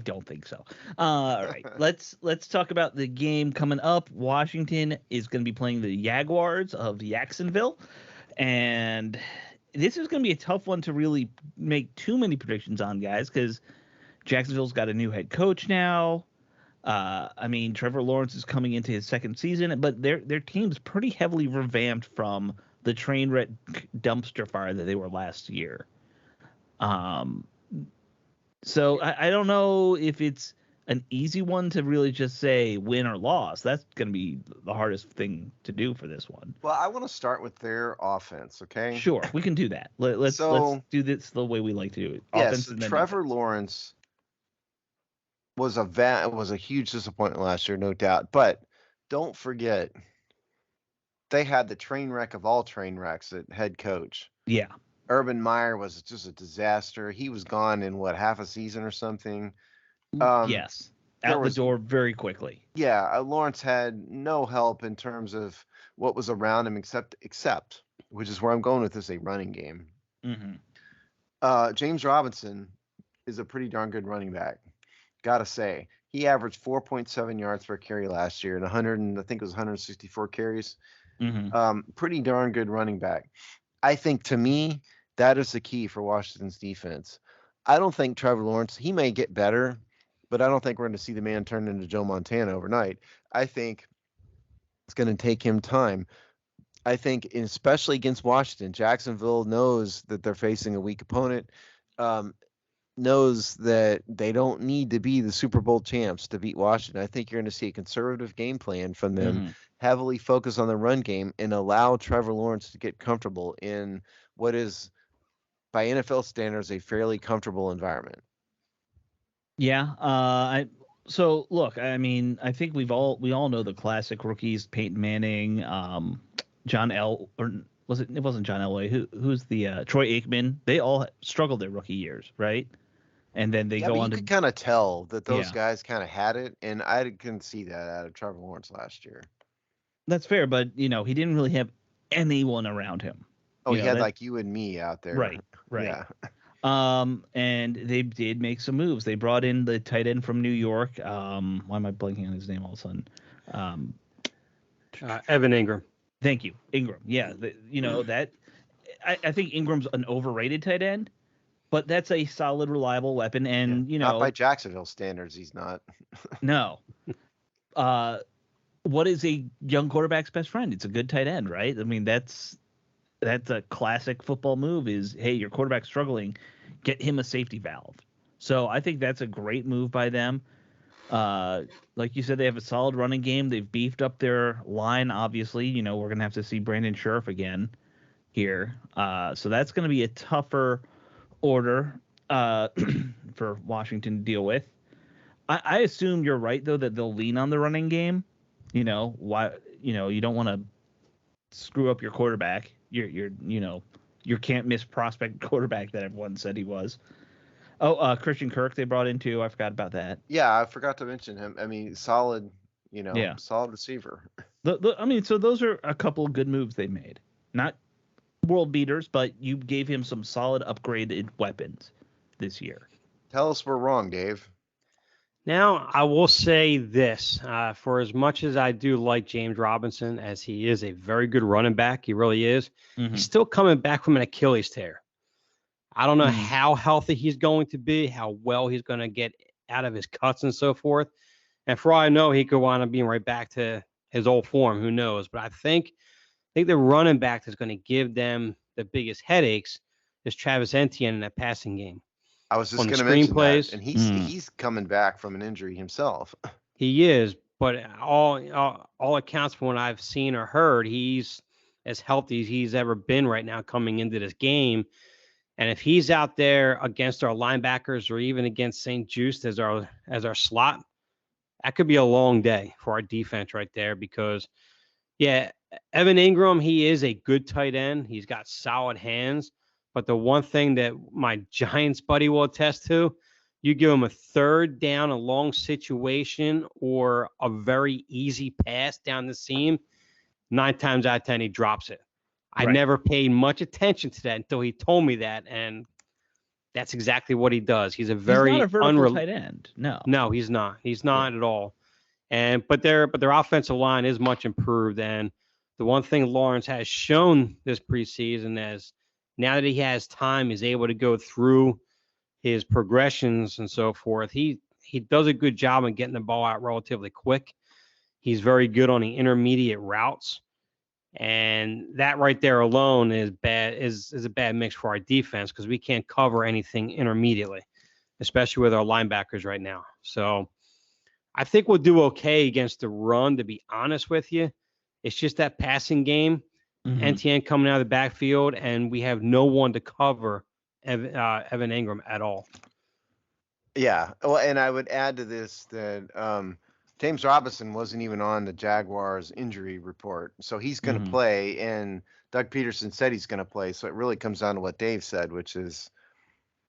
don't think so. All right, let's talk about the game coming up. Washington is going to be playing the Jaguars of Jacksonville, and this is going to be a tough one to really make too many predictions on, guys, because Jacksonville's got a new head coach now. I mean, Trevor Lawrence is coming into his second season, but their team's pretty heavily revamped from the train wreck dumpster fire that they were last year. So I don't know if it's an easy one to really just say win or loss. That's going to be the hardest thing to do for this one. Well, I want to start with their offense, okay? Sure, we can do that. Let's do this the way we like to do it. Yes, Trevor Lawrence was a huge disappointment last year, no doubt. But don't forget, they had the train wreck of all train wrecks at head coach. Yeah. Urban Meyer was just a disaster. He was gone in half a season or something. Yes. Out the door very quickly. Yeah. Lawrence had no help in terms of what was around him except, which is where I'm going with this, a running game. Mm-hmm. James Robinson is a pretty darn good running back. Gotta say, he averaged 4.7 yards per carry last year and 164 carries. Mm-hmm. Pretty darn good running back. I think, to me, that is the key for Washington's defense. I don't think Trevor Lawrence, he may get better, but I don't think we're going to see the man turn into Joe Montana overnight. I think it's going to take him time. I think, especially against Washington, Jacksonville knows that they're facing a weak opponent. Knows that they don't need to be the Super Bowl champs to beat Washington. I think you're going to see a conservative game plan from them, heavily focus on the run game, and allow Trevor Lawrence to get comfortable in what is, by NFL standards, a fairly comfortable environment. Yeah. So look, I mean, I think we all know the classic rookies: Peyton Manning, it wasn't John Elway. Who's the Troy Aikman? They all struggled their rookie years, right? And then they go on to. You could kind of tell that those guys kind of had it, and I couldn't see that out of Trevor Lawrence last year. That's fair, but he didn't really have anyone around him. Oh, he had like you and me out there. Right. Yeah. And they did make some moves. They brought in the tight end from New York. Why am I blanking on his name all of a sudden? Evan Ingram. Thank you, Ingram. Yeah, that. I think Ingram's an overrated tight end, but that's a solid, reliable weapon. And not by Jacksonville standards, he's not. No. What is a young quarterback's best friend? It's a good tight end, right? I mean, that's a classic football move. Is, hey, your quarterback's struggling, get him a safety valve. So I think that's a great move by them. Like you said, they have a solid running game. They've beefed up their line. Obviously, we're gonna have to see Brandon Scherf again here. So that's gonna be a tougher order. for Washington to deal with. I assume you're right though that they'll lean on the running game. You know why? You know you don't want to screw up your quarterback. You're your can't miss prospect quarterback that everyone said he was. Oh, Christian Kirk they brought in too. I forgot about that. Yeah, I forgot to mention him. I mean, solid, Yeah. solid receiver. I mean, so those are a couple of good moves they made. Not world beaters, but you gave him some solid upgraded weapons this year. Tell us we're wrong, Dave. Now, I will say this. For as much as I do like James Robinson, as he is a very good running back, he really is, he's still coming back from an Achilles tear. I don't know how healthy he's going to be, how well he's going to get out of his cuts and so forth. And for all I know, he could wind up being right back to his old form. Who knows? But I think the running back that's going to give them the biggest headaches is Travis Etienne in that passing game. I was just going to mention that, and he's coming back from an injury himself. He is, but all accounts from what I've seen or heard, he's as healthy as he's ever been right now coming into this game. And if he's out there against our linebackers or even against St. Juste as our slot, that could be a long day for our defense right there because, yeah, Evan Ingram, he is a good tight end. He's got solid hands. But the one thing that my Giants buddy will attest to, you give him a third down, a long situation, or a very easy pass down the seam, 9 times out of 10, he drops it. I never paid much attention to that until he told me that, and that's exactly what he does. He's not a vertical tight end. No, he's not. He's not at all. But their offensive line is much improved, and the one thing Lawrence has shown this preseason is now that he has time, he's able to go through his progressions and so forth. He does a good job in getting the ball out relatively quick. He's very good on the intermediate routes. And that right there alone is a bad mix for our defense because we can't cover anything intermediately, especially with our linebackers right now. So I think we'll do okay against the run, to be honest with you. It's just that passing game, Etienne coming out of the backfield, and we have no one to cover Evan Ingram at all. Yeah. Well, and I would add to this that James Robinson wasn't even on the Jaguars injury report. So he's going to play, and Doug Peterson said he's going to play. So it really comes down to what Dave said, which is,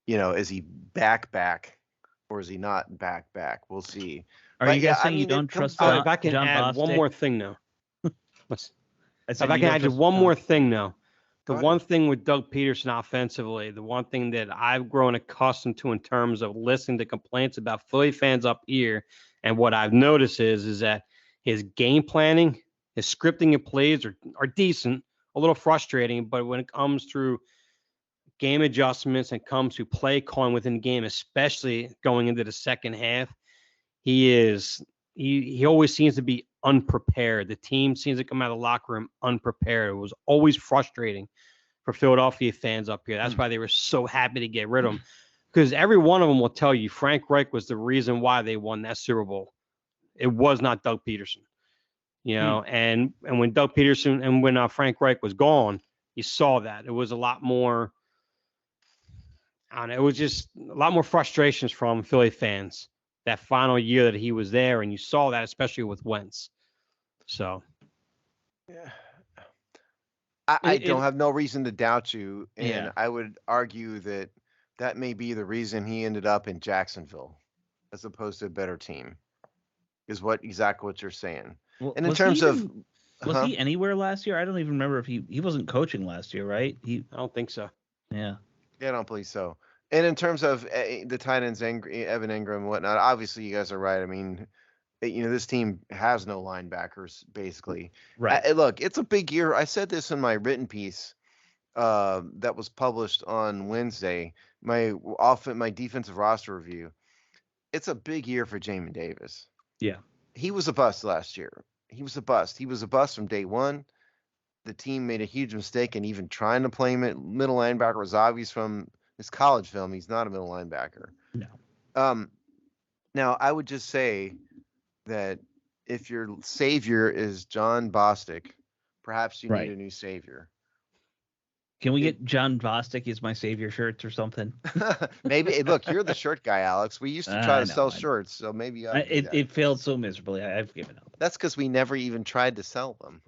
is he back, or is he not back? We'll see. Are you guys saying you don't trust If I can add one more thing now. If I can add just one more thing now. The one thing with Doug Peterson offensively, the one thing that I've grown accustomed to in terms of listening to complaints about Philly fans up here, and what I've noticed is that his game planning, his scripting of plays are decent, a little frustrating, but when it comes through game adjustments and comes to play calling within the game, especially going into the second half, he always seems to be unprepared. The team seems to come out of the locker room unprepared. It was always frustrating for Philadelphia fans up here. That's why they were so happy to get rid of him. Because every one of them will tell you Frank Reich was the reason why they won that Super Bowl. It was not Doug Peterson. And when Doug Peterson and when Frank Reich was gone, you saw that. It was a lot more, it was just a lot more frustrations from Philly fans that final year that he was there, and you saw that especially with Wentz. So, yeah, I don't have no reason to doubt you, and I would argue that may be the reason he ended up in Jacksonville as opposed to a better team. Is exactly what you're saying. Well, and in terms of was he anywhere last year? I don't even remember if he wasn't coaching last year, right? I don't think so. Yeah, I don't believe so. And in terms of the tight ends, Evan Ingram and whatnot, obviously you guys are right. I mean, this team has no linebackers, basically. Right. Look, it's a big year. I said this in my written piece that was published on Wednesday, my defensive roster review. It's a big year for Jamin Davis. Yeah. He was a bust last year. He was a bust. He was a bust from day one. The team made a huge mistake in even trying to play him at middle linebacker. Was obvious from his college film. He's not a middle linebacker. No. Now, I would just say that if your savior is John Bostic, perhaps you need a new savior. Can we get John Bostic as my savior shirts or something? Maybe. Look, you're the shirt guy, Alex. We used to try to sell shirts, so maybe it failed so miserably. I've given up. That's because we never even tried to sell them.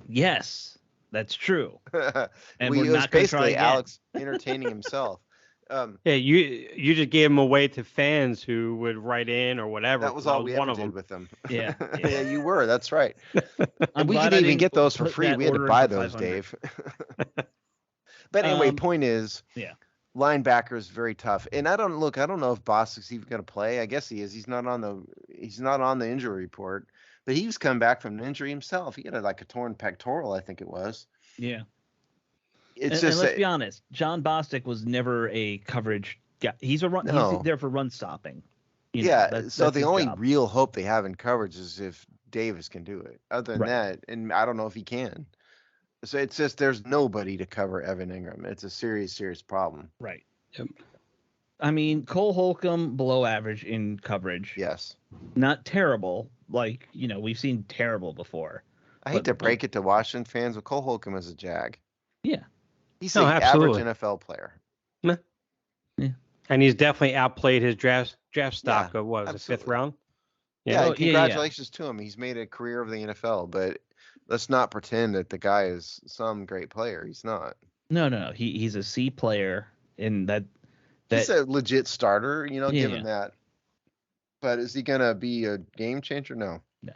Yes, that's true. And it was basically Alex entertaining himself. Yeah, you just gave them away to fans who would write in or whatever. That was all we ever did with them. Yeah. Yeah, you were. That's right. And we could even get those for free. We had to buy those, Dave. But anyway, point is, linebackers very tough. And I don't know if Bostic's even going to play. I guess he is. He's not on the injury report. But he was coming back from an injury himself. He had a torn pectoral, I think it was. Yeah. And let's be honest, John Bostic was never a coverage guy. He's there for run stopping. So the only real hope they have in coverage is if Davis can do it. Other than that, and I don't know if he can. So it's just there's nobody to cover Evan Ingram. It's a serious, serious problem. Right. Yep. I mean, Cole Holcomb below average in coverage. Yes. Not terrible. We've seen terrible before. I hate to break it to Washington fans, but Cole Holcomb is a Jag. Yeah. He's an average NFL player. Yeah. And he's definitely outplayed his draft stock of the fifth round. Yeah, congratulations to him. He's made a career of the NFL, but let's not pretend that the guy is some great player. He's not. No. He's a C player, and that he's a legit starter, give him that. But is he going to be a game changer? No. No.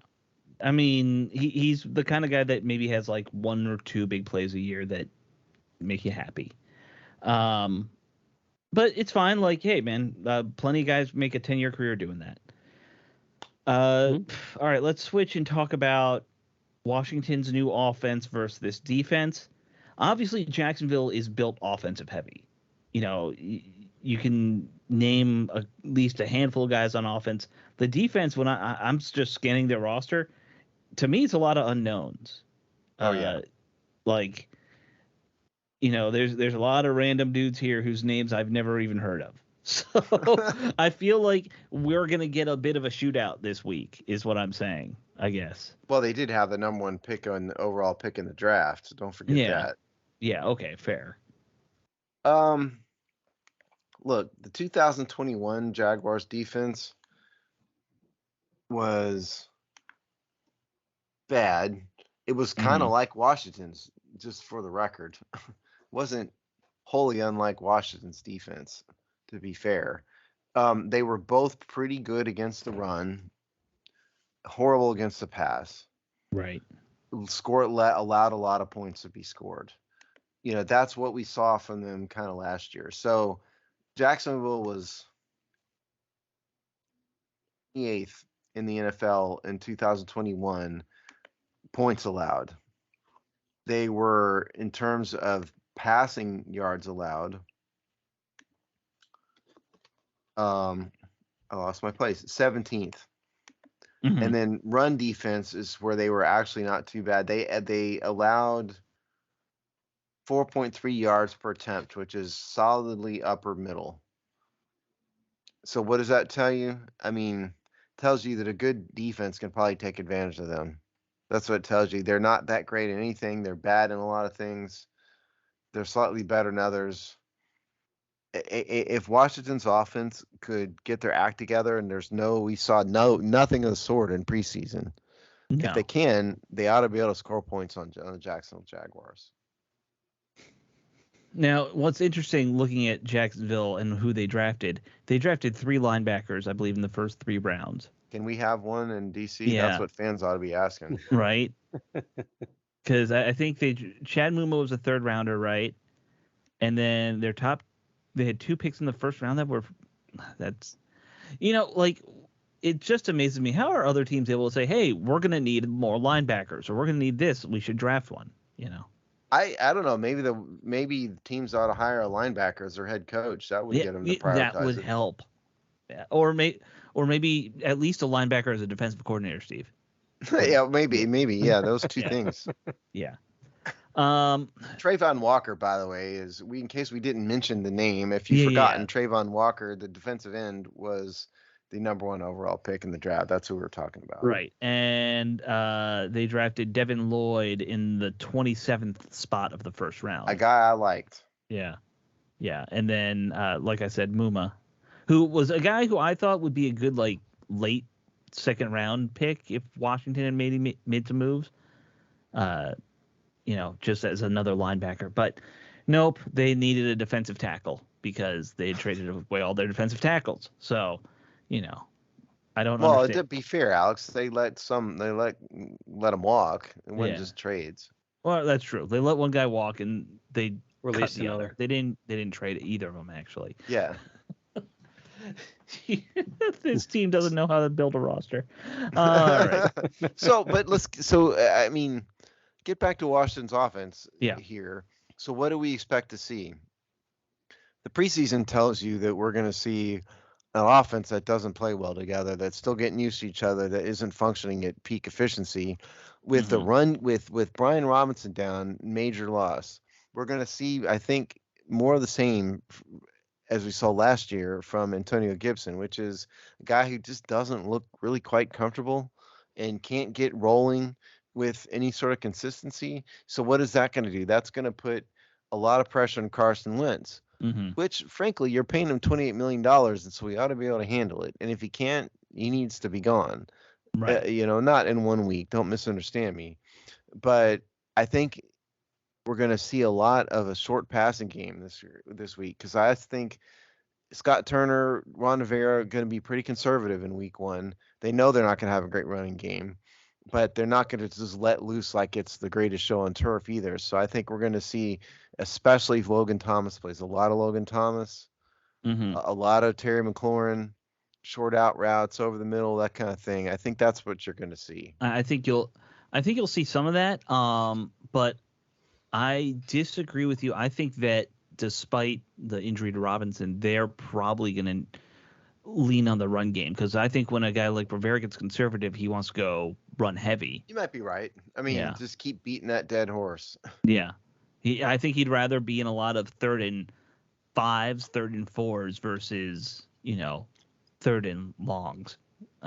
I mean, he's the kind of guy that maybe has one or two big plays a year that make you happy. But it's fine. Hey, man, plenty of guys make a 10-year career doing that. All right, let's switch and talk about Washington's new offense versus this defense. Obviously, Jacksonville is built offensive heavy. You can name at least a handful of guys on offense. The defense, when I'm just scanning their roster, to me, it's a lot of unknowns. Oh, yeah. There's a lot of random dudes here whose names I've never even heard of. So I feel like we're going to get a bit of a shootout this week is what I'm saying, I guess. Well, they did have the number one pick on the overall pick in the draft, so don't forget that. Yeah, okay, fair. Look, the 2021 Jaguars defense was bad. It was kind of like Washington's, just for the record. Wasn't wholly unlike Washington's defense, to be fair. They were both pretty good against the run, horrible against the pass. Right. Allowed a lot of points to be scored. That's what we saw from them kind of last year. So Jacksonville was 8th in the NFL in 2021 points allowed. They were, in terms of passing yards allowed, I lost my place, 17th. And then run defense is where they were actually not too bad. They allowed 4.3 yards per attempt, which is solidly upper middle. So what does that tell you? I mean, it tells you that a good defense can probably take advantage of them. That's what it tells you. They're not that great at anything. They're bad in a lot of things. They're slightly better in others. If Washington's offense could get their act together, and we saw nothing of the sort in preseason. No. If they can, they ought to be able to score points on the Jacksonville Jaguars. Now, what's interesting looking at Jacksonville and who they drafted 3 linebackers, I believe, in the first 3 rounds. Can we have one in DC? Yeah. That's what fans ought to be asking. Right. Because I think Chad Muma was a 3rd rounder, right? And then they had 2 picks in the first round it just amazes me. How are other teams able to say, hey, we're going to need more linebackers, or we're going to need this, we should draft one, I don't know. Maybe teams ought to hire a linebacker as their head coach. That would get them to prioritize. That would help. Yeah. Or maybe at least a linebacker as a defensive coordinator, Steve. Yeah, maybe. Yeah, those 2 things. Yeah. Trayvon Walker, by the way, in case we didn't mention the name, if you've forgotten, Trayvon Walker, the defensive end, was the number 1 overall pick in the draft. That's who we're talking about. Right. And they drafted Devin Lloyd in the 27th spot of the first round. A guy I liked. Yeah. Yeah. And then, like I said, Muma, who was a guy who I thought would be a good, like, late second round pick if Washington had made some moves. Just as another linebacker. But nope, they needed a defensive tackle because they had traded away all their defensive tackles. So, I don't understand. Well, to be fair, Alex, they let them walk. It wasn't just trades. Well, that's true. They let one guy walk and they released the other. They didn't trade either of them, actually. Yeah. This team doesn't know how to build a roster. All right. I mean, get back to Washington's offense here. So what do we expect to see? The preseason tells you that we're going to see an offense that doesn't play well together, that's still getting used to each other, that isn't functioning at peak efficiency. With the run, with Brian Robinson down, major loss. We're going to see, I think, more of the same as we saw last year from Antonio Gibson, which is a guy who just doesn't look really quite comfortable and can't get rolling with any sort of consistency. So what is that going to do? That's going to put a lot of pressure on Carson Wentz, which, frankly, you're paying him $28 million, and so he ought to be able to handle it. And if he can't, he needs to be gone. Right. Not in 1 week. Don't misunderstand me. But I think we're going to see a lot of a short passing game this week, because I think Scott Turner, Ron Rivera are going to be pretty conservative in week 1. They know they're not going to have a great running game, but they're not going to just let loose like it's the greatest show on turf either. So I think we're going to see, especially if Logan Thomas plays, a lot of Logan Thomas, a lot of Terry McLaurin, short out routes over the middle, that kind of thing. I think that's what you're going to see. I think you'll see some of that. But I disagree with you. I think that despite the injury to Robinson, they're probably going to lean on the run game, because I think when a guy like Rivera gets conservative, he wants to go run heavy. You might be right. I mean, just keep beating that dead horse. Yeah. I think he'd rather be in a lot of 3rd and 5s, 3rd and 4s versus, 3rd and longs,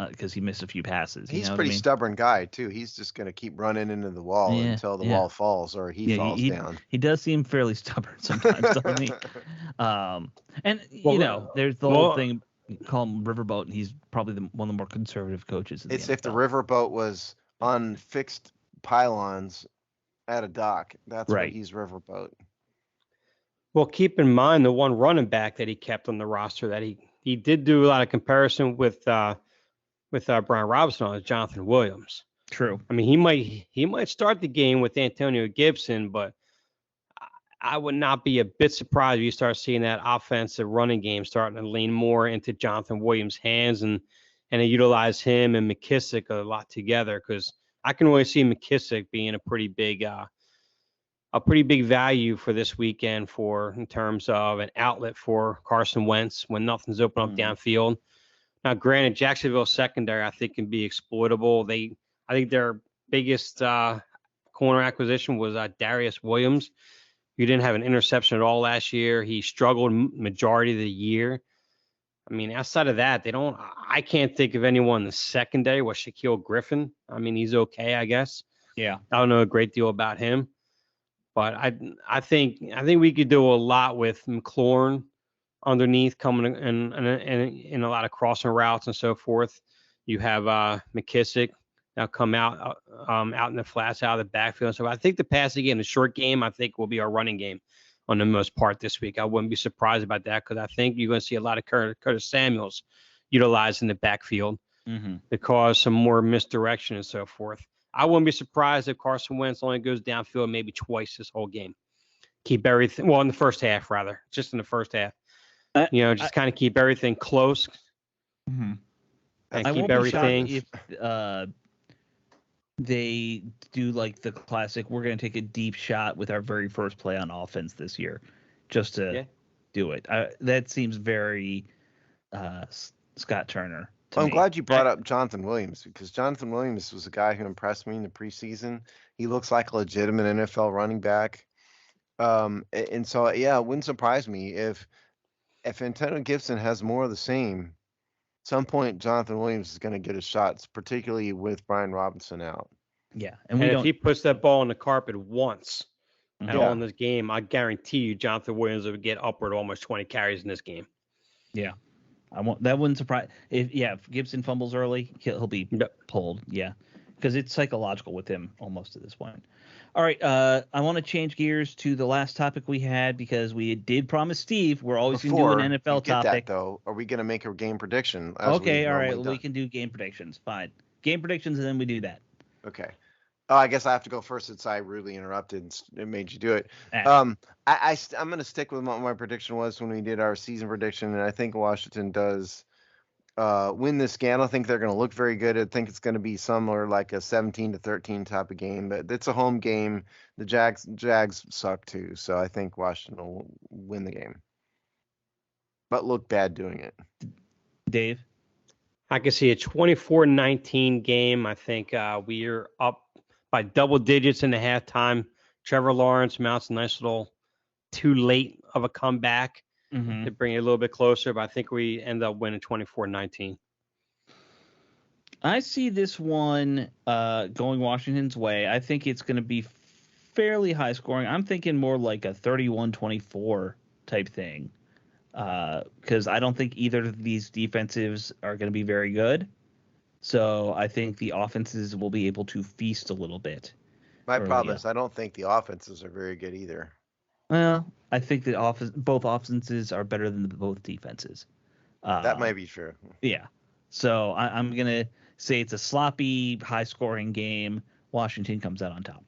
because he missed a few passes. He's a pretty stubborn guy, too. He's just going to keep running into the wall until the wall falls or he falls down. He does seem fairly stubborn sometimes, doesn't he? There's the whole thing. Call him Riverboat, and he's probably one of the more conservative coaches. It's if the Riverboat was on fixed pylons at a dock. That's right. What he's Riverboat. Well, keep in mind the one running back that he kept on the roster that he did do a lot of comparison with Brian Robinson on is Jonathan Williams. True. I mean, he might start the game with Antonio Gibson, but I would not be a bit surprised if you start seeing that offensive running game starting to lean more into Jonathan Williams' hands and to utilize him and McKissick a lot together, because I can really see McKissick being a pretty big value for this weekend in terms of an outlet for Carson Wentz when nothing's open up downfield. Now, granted, Jacksonville's secondary I think can be exploitable. I think their biggest corner acquisition was Darius Williams. He didn't have an interception at all last year. He struggled majority of the year. I mean, outside of that, I can't think of anyone in the secondary. Was Shaquille Griffin? I mean, he's okay, I guess. Yeah. I don't know a great deal about him, but I think we could do a lot with McLaurin underneath coming in a lot of crossing routes and so forth. You have McKissick now come out in the flats, out of the backfield. So I think the passing game, the short game, I think will be our running game on the most part this week. I wouldn't be surprised about that, because I think you're going to see a lot of Curtis Samuels utilized in the backfield to cause some more misdirection and so forth. I wouldn't be surprised if Carson Wentz only goes downfield maybe twice this whole game. Keep everything, in the first half rather, just in the first half. Just kind of keep everything close. And keep everything. If they do like the classic, we're going to take a deep shot with our very first play on offense this year, just to do it. That seems very Scott Turner. I'm glad you brought up Jonathan Williams, because Jonathan Williams was a guy who impressed me in the preseason. He looks like a legitimate NFL running back. And so, it wouldn't surprise me if Antonio Gibson has more of the same some point Jonathan Williams is going to get his shots, particularly with Brian Robinson out. Yeah, and if he puts that ball on the carpet once at all in this game, I guarantee you Jonathan Williams will get upward of almost 20 carries in this game. Yeah, that wouldn't surprise. If Gibson fumbles early, he'll be pulled. Yeah, because it's psychological with him almost at this point. All right, I want to change gears to the last topic we had because we did promise Steve we're always going to do an NFL topic. That, though, are we going to make a game prediction? Okay, all right, we can do game predictions. Fine, game predictions, and then we do that. Okay. Oh, I guess I have to go first since I rudely interrupted and made you do it. I'm going to stick with what my prediction was when we did our season prediction, and I think Washington does win this game. I don't think they're going to look very good. I think it's going to be somewhere like a 17-13 type of game, but it's a home game. The Jags suck too, so I think Washington will win the game, but look bad doing it. Dave? I can see a 24-19 game. I think we're up by double digits in the halftime. Trevor Lawrence mounts a nice little too late of a comeback to bring it a little bit closer, but I think we end up winning 24-19. I see this one going Washington's way. I think it's going to be fairly high scoring. I'm thinking more like a 31-24 type thing because I don't think either of these defensives are going to be very good. So I think the offenses will be able to feast a little bit. My problem is I don't think the offenses are very good either. Well, I think that both offenses are better than both defenses. That might be true. Yeah. So I'm going to say it's a sloppy, high-scoring game. Washington comes out on top.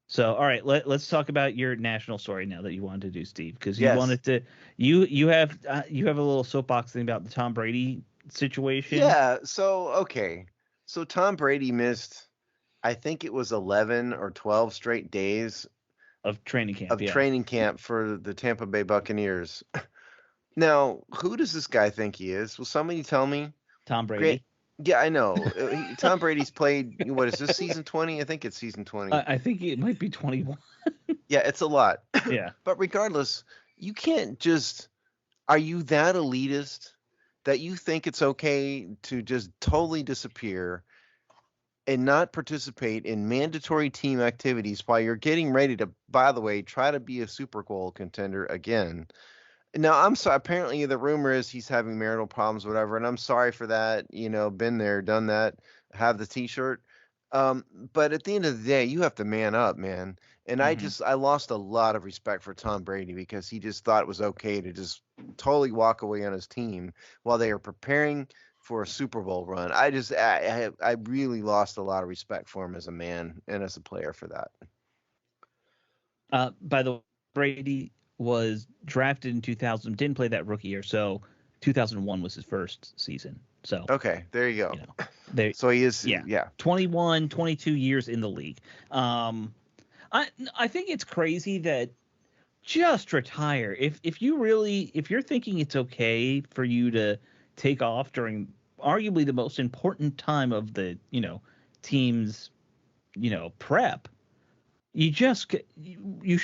So, all right, let's talk about your national story now that you wanted to do, Steve, because you wanted to. You have a little soapbox thing about the Tom Brady situation. Yeah. So Tom Brady missed, I think it was 11 or 12 straight days of training camp. Training camp for the Tampa Bay Buccaneers. Now, who does this guy think he is? Will somebody tell me? Tom Brady. Yeah, I know. Tom Brady's played, what is this, season 20? I think it's season 20. I think it might be 21. Yeah, it's a lot. Yeah. But regardless, you can't just, are you that elitist that you think it's okay to just totally disappear and not participate in mandatory team activities while you're getting ready to, by the way, try to be a Super Bowl contender again? Now, I'm sorry. Apparently, the rumor is he's having marital problems, whatever, and I'm sorry for that. Been there, done that, have the T-shirt. But at the end of the day, you have to man up, man. And I lost a lot of respect for Tom Brady because he just thought it was okay to just totally walk away on his team while they were preparing for a Super Bowl run. I really lost a lot of respect for him as a man and as a player for that. By the way, Brady was drafted in 2000, didn't play that rookie year, so 2001 was his first season. So okay, there you go. So he is 21, 22 years in the league. I think it's crazy that just retire. If you're thinking it's okay for you to take off during arguably the most important time of the team's prep, you should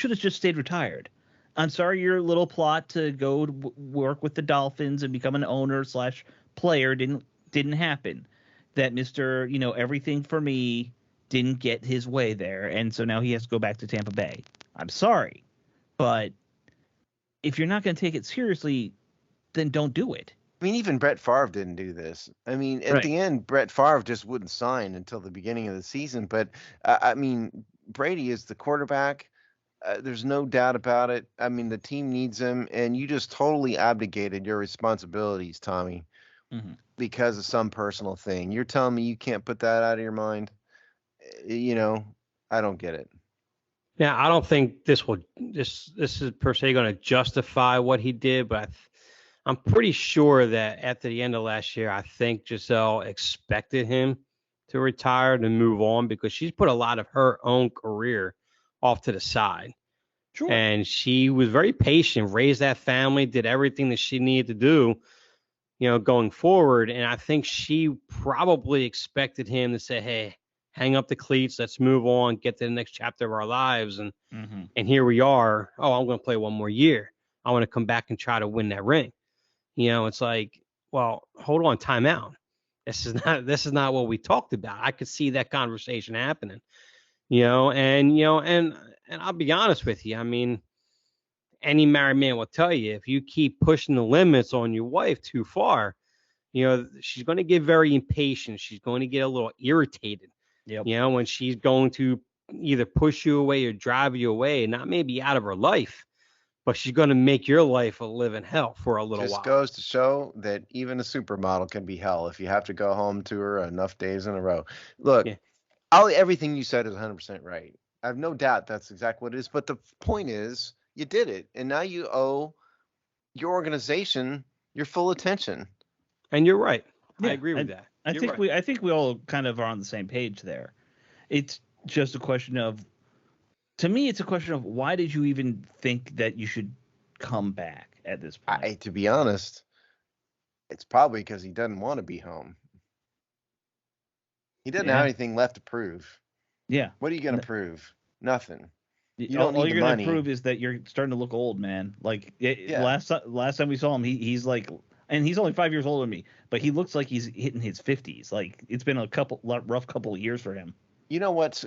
have just stayed retired. I'm sorry your little plot to go work with the Dolphins and become an owner/player didn't happen. That Mr. Everything for me didn't get his way there, and so now he has to go back to Tampa Bay. I'm sorry, but if you're not going to take it seriously, then don't do it. I mean, even Brett Favre didn't do this. I mean, at the end, Brett Favre just wouldn't sign until the beginning of the season. But, Brady is the quarterback. There's no doubt about it. I mean, the team needs him, and you just totally abdicated your responsibilities, Tommy, because of some personal thing. You're telling me you can't put that out of your mind? I don't get it. Yeah, I don't think this is per se going to justify what he did, but I'm pretty sure that at the end of last year, I think Giselle expected him to retire and move on because she's put a lot of her own career off to the side. Sure. And she was very patient, raised that family, did everything that she needed to do, going forward. And I think she probably expected him to say, hey, hang up the cleats, let's move on, get to the next chapter of our lives. And here we are. Oh, I'm going to play one more year. I want to come back and try to win that ring. It's like, well, hold on, time out. This is not what we talked about. I could see that conversation happening, and I'll be honest with you. I mean, any married man will tell you, if you keep pushing the limits on your wife too far, she's going to get very impatient. She's going to get a little irritated. Yep. When she's going to either push you away or drive you away, not maybe out of her life, but she's going to make your life a living hell for a little while. Just goes to show that even a supermodel can be hell if you have to go home to her enough days in a row. Look, everything you said is 100% right. I have no doubt that's exactly what it is. But the point is, you did it, and now you owe your organization your full attention. And you're right. Yeah, I agree with that. I think we all kind of are on the same page there. It's just a question of, to me, it's a question of, why did you even think that you should come back at this point? To be honest, it's probably because he doesn't want to be home. He doesn't have anything left to prove. Yeah. What are you going to prove? Nothing. You don't all you're going to prove is that you're starting to look old, man. Like, last time we saw him, he's like, and he's only 5 years older than me, but he looks like he's hitting his 50s. Like, it's been a rough couple of years for him. You know what?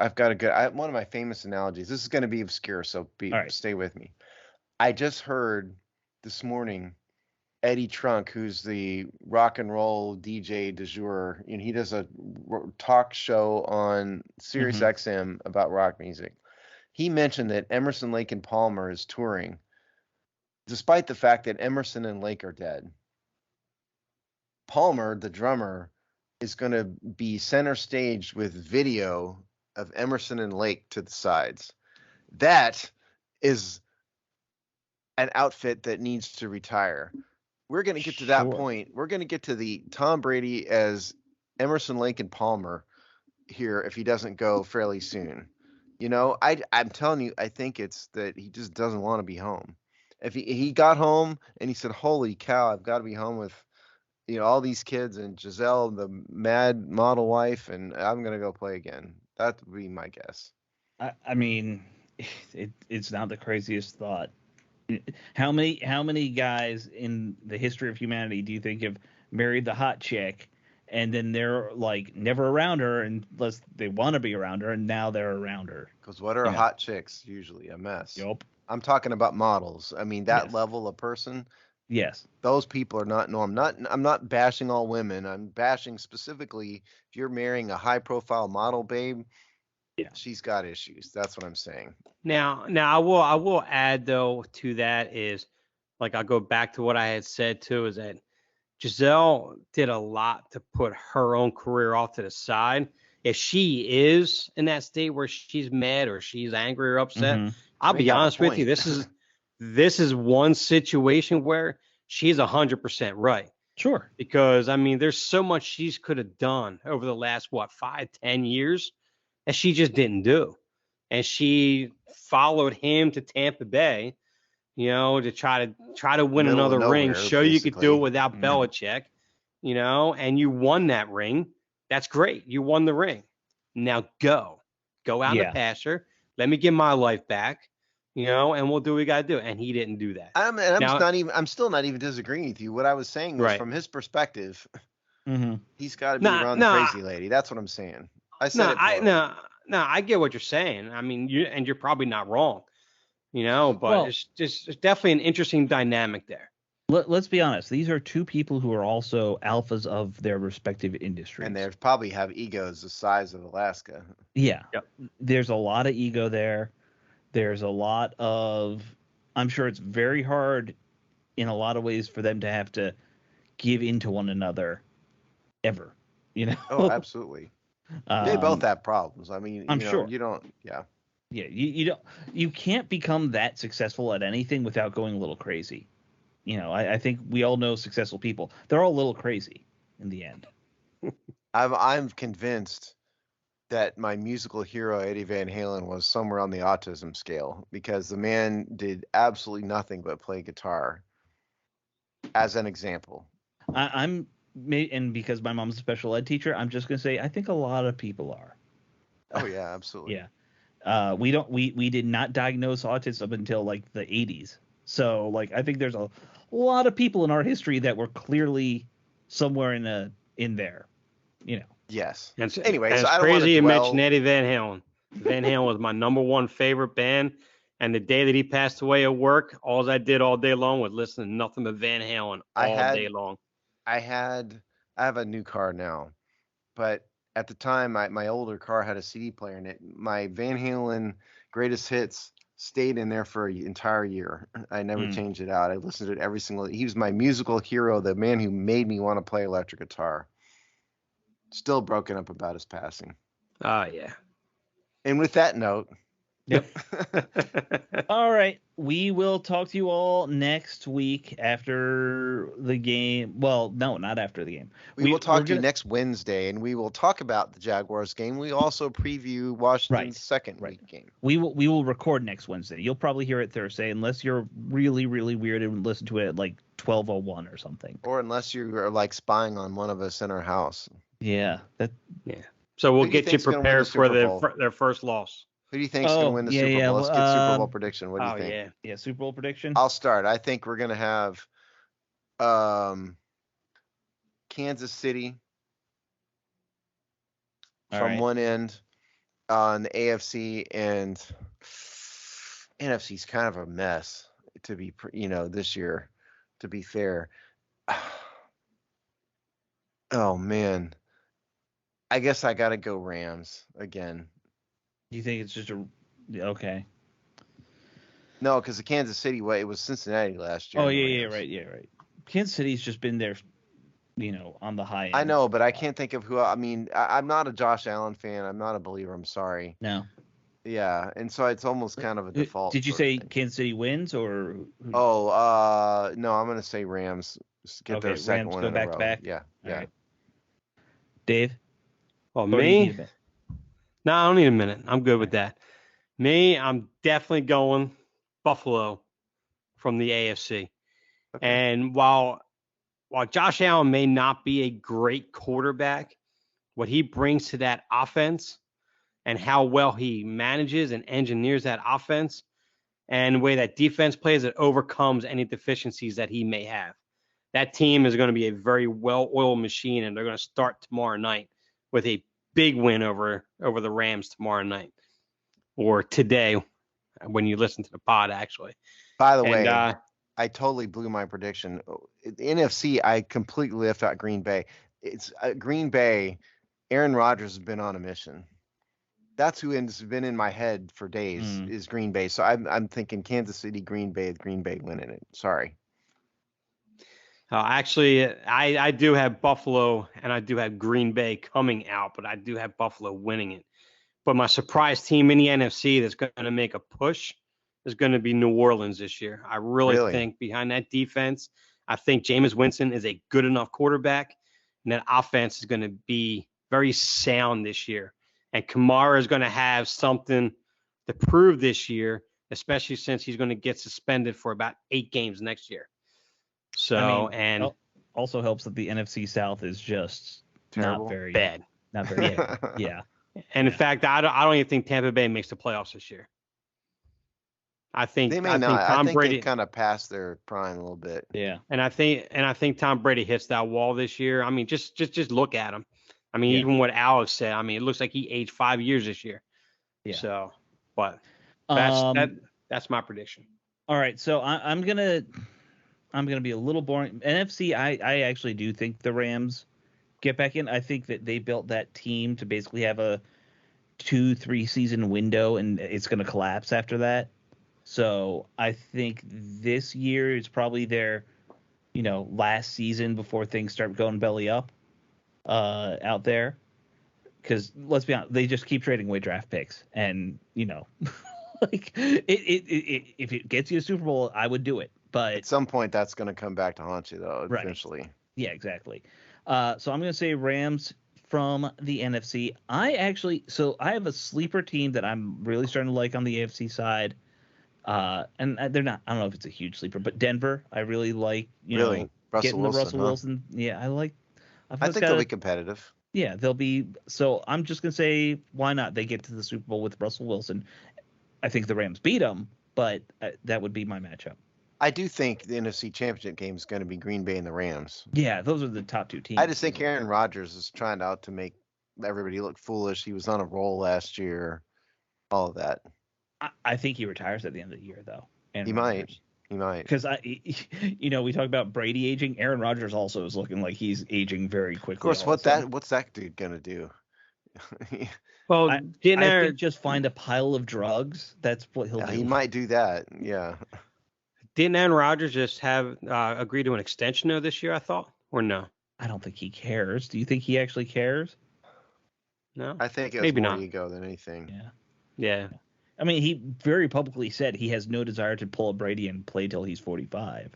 I've got one of my famous analogies. This is going to be obscure, so stay with me. I just heard this morning Eddie Trunk, who's the rock and roll DJ du jour, and he does a talk show on Sirius XM about rock music. He mentioned that Emerson, Lake and Palmer is touring, despite the fact that Emerson and Lake are dead. Palmer, the drummer, is going to be center stage with video of Emerson and Lake to the sides. That is an outfit that needs to retire. We're going to get to that point. We're going to get to the Tom Brady as Emerson, Lake and Palmer here if he doesn't go fairly soon. I'm telling you, I think it's that he just doesn't want to be home. If he got home and he said, "Holy cow, I've got to be home with all these kids and Giselle, the mad model wife, and I'm going to go play again." That would be my guess. I mean, it's not the craziest thought. How many guys in the history of humanity do you think have married the hot chick, and then they're like never around her unless they want to be around her, and now they're around her? Because what are hot chicks? Usually a mess. Yup. I'm talking about models. I mean, that level of person. Yes. Those people are not norm. I'm not bashing all women. I'm bashing specifically if you're marrying a high profile model, babe. Yeah. She's got issues. That's what I'm saying. Now I will add though to that is, like, I'll go back to what I had said too, is that Giselle did a lot to put her own career off to the side. If she is in that state where she's mad or she's angry or upset, I'll be honest with you. This is one situation where she's 100% right. Sure. Because I mean, there's so much she could have done over the last 5-10 years that she just didn't do. And she followed him to Tampa Bay, to try to win another ring, show you could do it without Belichick, and you won that ring. That's great. You won the ring. Now go out in the pasture. Let me get my life back, and we'll do what we got to do. And he didn't do that. I'm still not even disagreeing with you. What I was saying was from his perspective, he's got to be around the crazy lady. That's what I'm saying. I said I get what you're saying. I mean, you're probably not wrong, but it's definitely an interesting dynamic there. Let's be honest. These are two people who are also alphas of their respective industries. And they probably have egos the size of Alaska. Yeah. Yep. There's a lot of ego there. There's a lot of, I'm sure it's very hard in a lot of ways for them to have to give in to one another ever, Oh, absolutely. They both have problems. I mean, I'm sure you don't. Yeah. Yeah. You can't become that successful at anything without going a little crazy. I think we all know successful people. They're all a little crazy in the end. I'm convinced that my musical hero Eddie Van Halen was somewhere on the autism scale, because the man did absolutely nothing but play guitar. As an example, and because my mom's a special ed teacher, I'm just gonna say I think a lot of people are. Oh yeah, absolutely. Yeah. We did not diagnose autism until like the 80s. So, like, I think there's a lot of people in our history that were clearly somewhere in there, you know. Yes. Anyway, it's crazy you mentioned Eddie Van Halen. Van Halen was my number one favorite band. And the day that he passed away at work, all I did all day long was listen to nothing but Van Halen day long. I have a new car now, but at the time, my older car had a CD player in it. My Van Halen greatest hits stayed in there for an entire year. I never changed it out. I listened to it every single. He was my musical hero, the man who made me want to play electric guitar. Still broken up about his passing. Oh yeah. And with that note. Yep. All right. We will talk to you all next week after the game. Well, no, not after the game. We will talk to you next Wednesday, and we will talk about the Jaguars game. We also preview Washington's second week game. We will record next Wednesday. You'll probably hear it Thursday, unless you're really, really weird and listen to it at like 12:01 or something. Or unless you're like spying on one of us in our house. Yeah. So we'll get you prepared for their first loss. Who do you think is going to win the Super Bowl? Let's get Super Bowl prediction. What do you think? Yeah, Super Bowl prediction. I'll start. I think we're going to have Kansas City from one end on the AFC, and NFC's kind of a mess to be, this year, to be fair. Oh, man. I guess I got to go Rams again. You think it's just okay? No, because the Kansas City way, it was Cincinnati last year. Oh yeah, right. Kansas City's just been there, on the high end. I know, but I can't think of who. I mean, I'm not a Josh Allen fan. I'm not a believer. I'm sorry. No. Yeah, and so it's almost kind of a default. Did you say Kansas City wins or? Oh, no, I'm gonna say Rams get their second Rams one go in back a row. to back. Yeah. Right. Dave. Oh, me? No, I don't need a minute. I'm good with that. Me, I'm definitely going Buffalo from the AFC. Okay. And while Josh Allen may not be a great quarterback, what he brings to that offense and how well he manages and engineers that offense and the way that defense plays, it overcomes any deficiencies that he may have. That team is going to be a very well-oiled machine, and they're going to start tomorrow night with a big win over the Rams tomorrow night, or today when you listen to the pod, actually. By the way, I totally blew my prediction. The NFC, I completely left out Green Bay. It's Green Bay. Aaron Rodgers has been on a mission. That's who has been in my head for days is Green Bay. So I'm thinking Kansas City, Green Bay winning it. Sorry. Actually, I do have Buffalo and I do have Green Bay coming out, but I do have Buffalo winning it. But my surprise team in the NFC that's going to make a push is going to be New Orleans this year. I really think behind that defense, I think Jameis Winston is a good enough quarterback, and that offense is going to be very sound this year. And Kamara is going to have something to prove this year, especially since he's going to get suspended for about 8 games next year. So, and also helps that the NFC South is just terrible. Not very bad. Not very, yeah. And in fact, I don't even think Tampa Bay makes the playoffs this year. I think they may not. Tom I think Brady they kind of passed their prime a little bit. Yeah. And I think Tom Brady hits that wall this year. I mean, just look at him. I mean, even what Alex said. I mean, it looks like he aged 5 years this year. Yeah. So, but that's my prediction. All right. So I'm gonna be a little boring. NFC, I actually do think the Rams get back in. I think that they built that team to basically have a 2-3 season window, and it's going to collapse after that. So I think this year is probably their, last season before things start going belly up out there. Because let's be honest, they just keep trading away draft picks, and like if it gets you a Super Bowl, I would do it. But at some point, that's going to come back to haunt you, though. Eventually. Right. Yeah, exactly. So I'm going to say Rams from the NFC. I have a sleeper team that I'm really starting to like on the AFC side. And they're not. I don't know if it's a huge sleeper, but Denver, I really like. Getting the Russell Wilson. Yeah, I like. I think they'll be competitive. Yeah, they'll be. So I'm just gonna say, why not? They get to the Super Bowl with Russell Wilson. I think the Rams beat them, but that would be my matchup. I do think the NFC Championship game is going to be Green Bay and the Rams. Yeah, those are the top two teams. I just think Aaron Rodgers is trying out to make everybody look foolish. He was on a roll last year. All of that. I think he retires at the end of the year, though. He might. Because we talk about Brady aging. Aaron Rodgers also is looking like he's aging very quickly. Of course, what's that dude gonna do? Well, I think just find a pile of drugs. That's what he'll do. He might do that. Yeah. Didn't Aaron Rodgers just have agreed to an extension though this year? I thought, or no? I don't think he cares. Do you think he actually cares? No. I think it was more ego than anything. Yeah. I mean, he very publicly said he has no desire to pull a Brady and play till he's 45.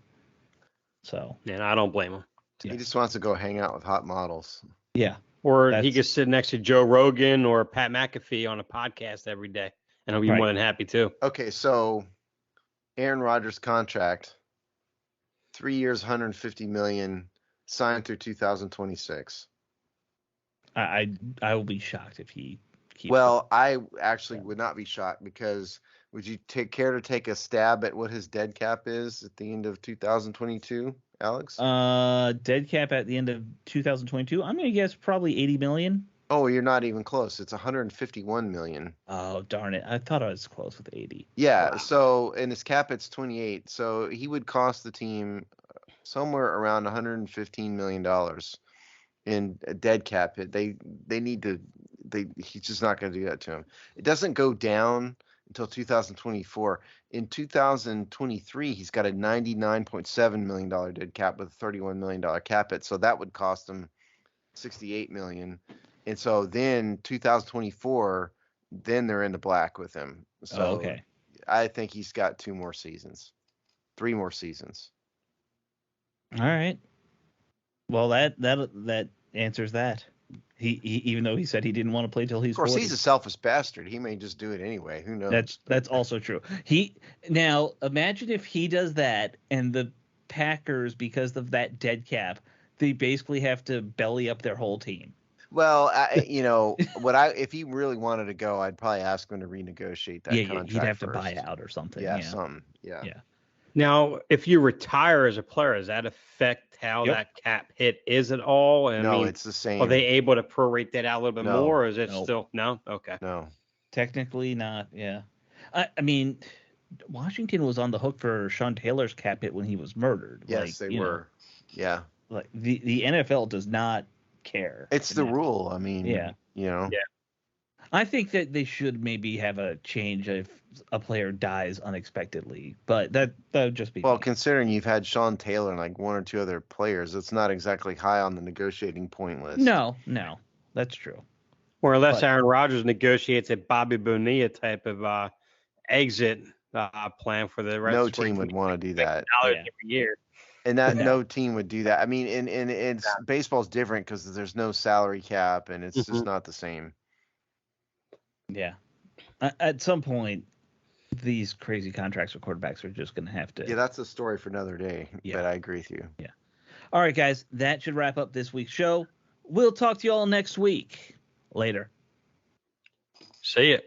So. Yeah, I don't blame him. He just wants to go hang out with hot models. Yeah. Or he could sit next to Joe Rogan or Pat McAfee on a podcast every day, and he'll be more than happy too. Okay, so Aaron Rodgers' contract, 3 years, $150 million, signed through 2026. I will be shocked if he keeps. Well, I actually would not be shocked, because would you care to take a stab at what his dead cap is at the end of 2022, Alex? Dead cap at the end of 2022, I'm gonna guess probably 80 million. Oh, you're not even close. It's 151 million. Oh, darn it. I thought I was close with 80. Yeah, wow. So and his cap it's 28. So he would cost the team somewhere around $115 million in a dead cap hit. He's just not going to do that to him. It doesn't go down until 2024. In 2023, he's got a $99.7 million dead cap with a $31 million cap hit. So that would cost him $68 million. And so then 2024, then they're in the black with him. So okay. I think he's got 3 more seasons. All right. Well, that answers that. He even though he said he didn't want to play till he's 40. Of course, he's a selfish bastard. He may just do it anyway. Who knows? That's also true. Now imagine if he does that and the Packers, because of that dead cap, they basically have to belly up their whole team. Well, if he really wanted to go, I'd probably ask him to renegotiate that contract. He'd have first. To buy out or something. Yeah, something. Yeah. Now, if you retire as a player, does that affect how that cap hit is at all? No, it's the same. Are they able to prorate that out a little bit more, or is it still no? Okay. No. Technically not. Yeah. I mean, Washington was on the hook for Sean Taylor's cap hit when he was murdered. Yes, they were. Yeah. Like the NFL does not care. It's the rule. I mean, Yeah. I think that they should maybe have a change if a player dies unexpectedly, but that would just be considering you've had Sean Taylor and like 1 or 2 other players, it's not exactly high on the negotiating point list. No, that's true. Or unless Aaron Rodgers negotiates a Bobby Bonilla type of exit plan for the rest. No team would want to do that every year. And no team would do that. I mean, and it's baseball's different because there's no salary cap and it's just not the same. Yeah. At some point, these crazy contracts for quarterbacks are just going to have to. Yeah, that's a story for another day. Yeah. But I agree with you. Yeah. All right, guys, that should wrap up this week's show. We'll talk to you all next week. Later. See ya.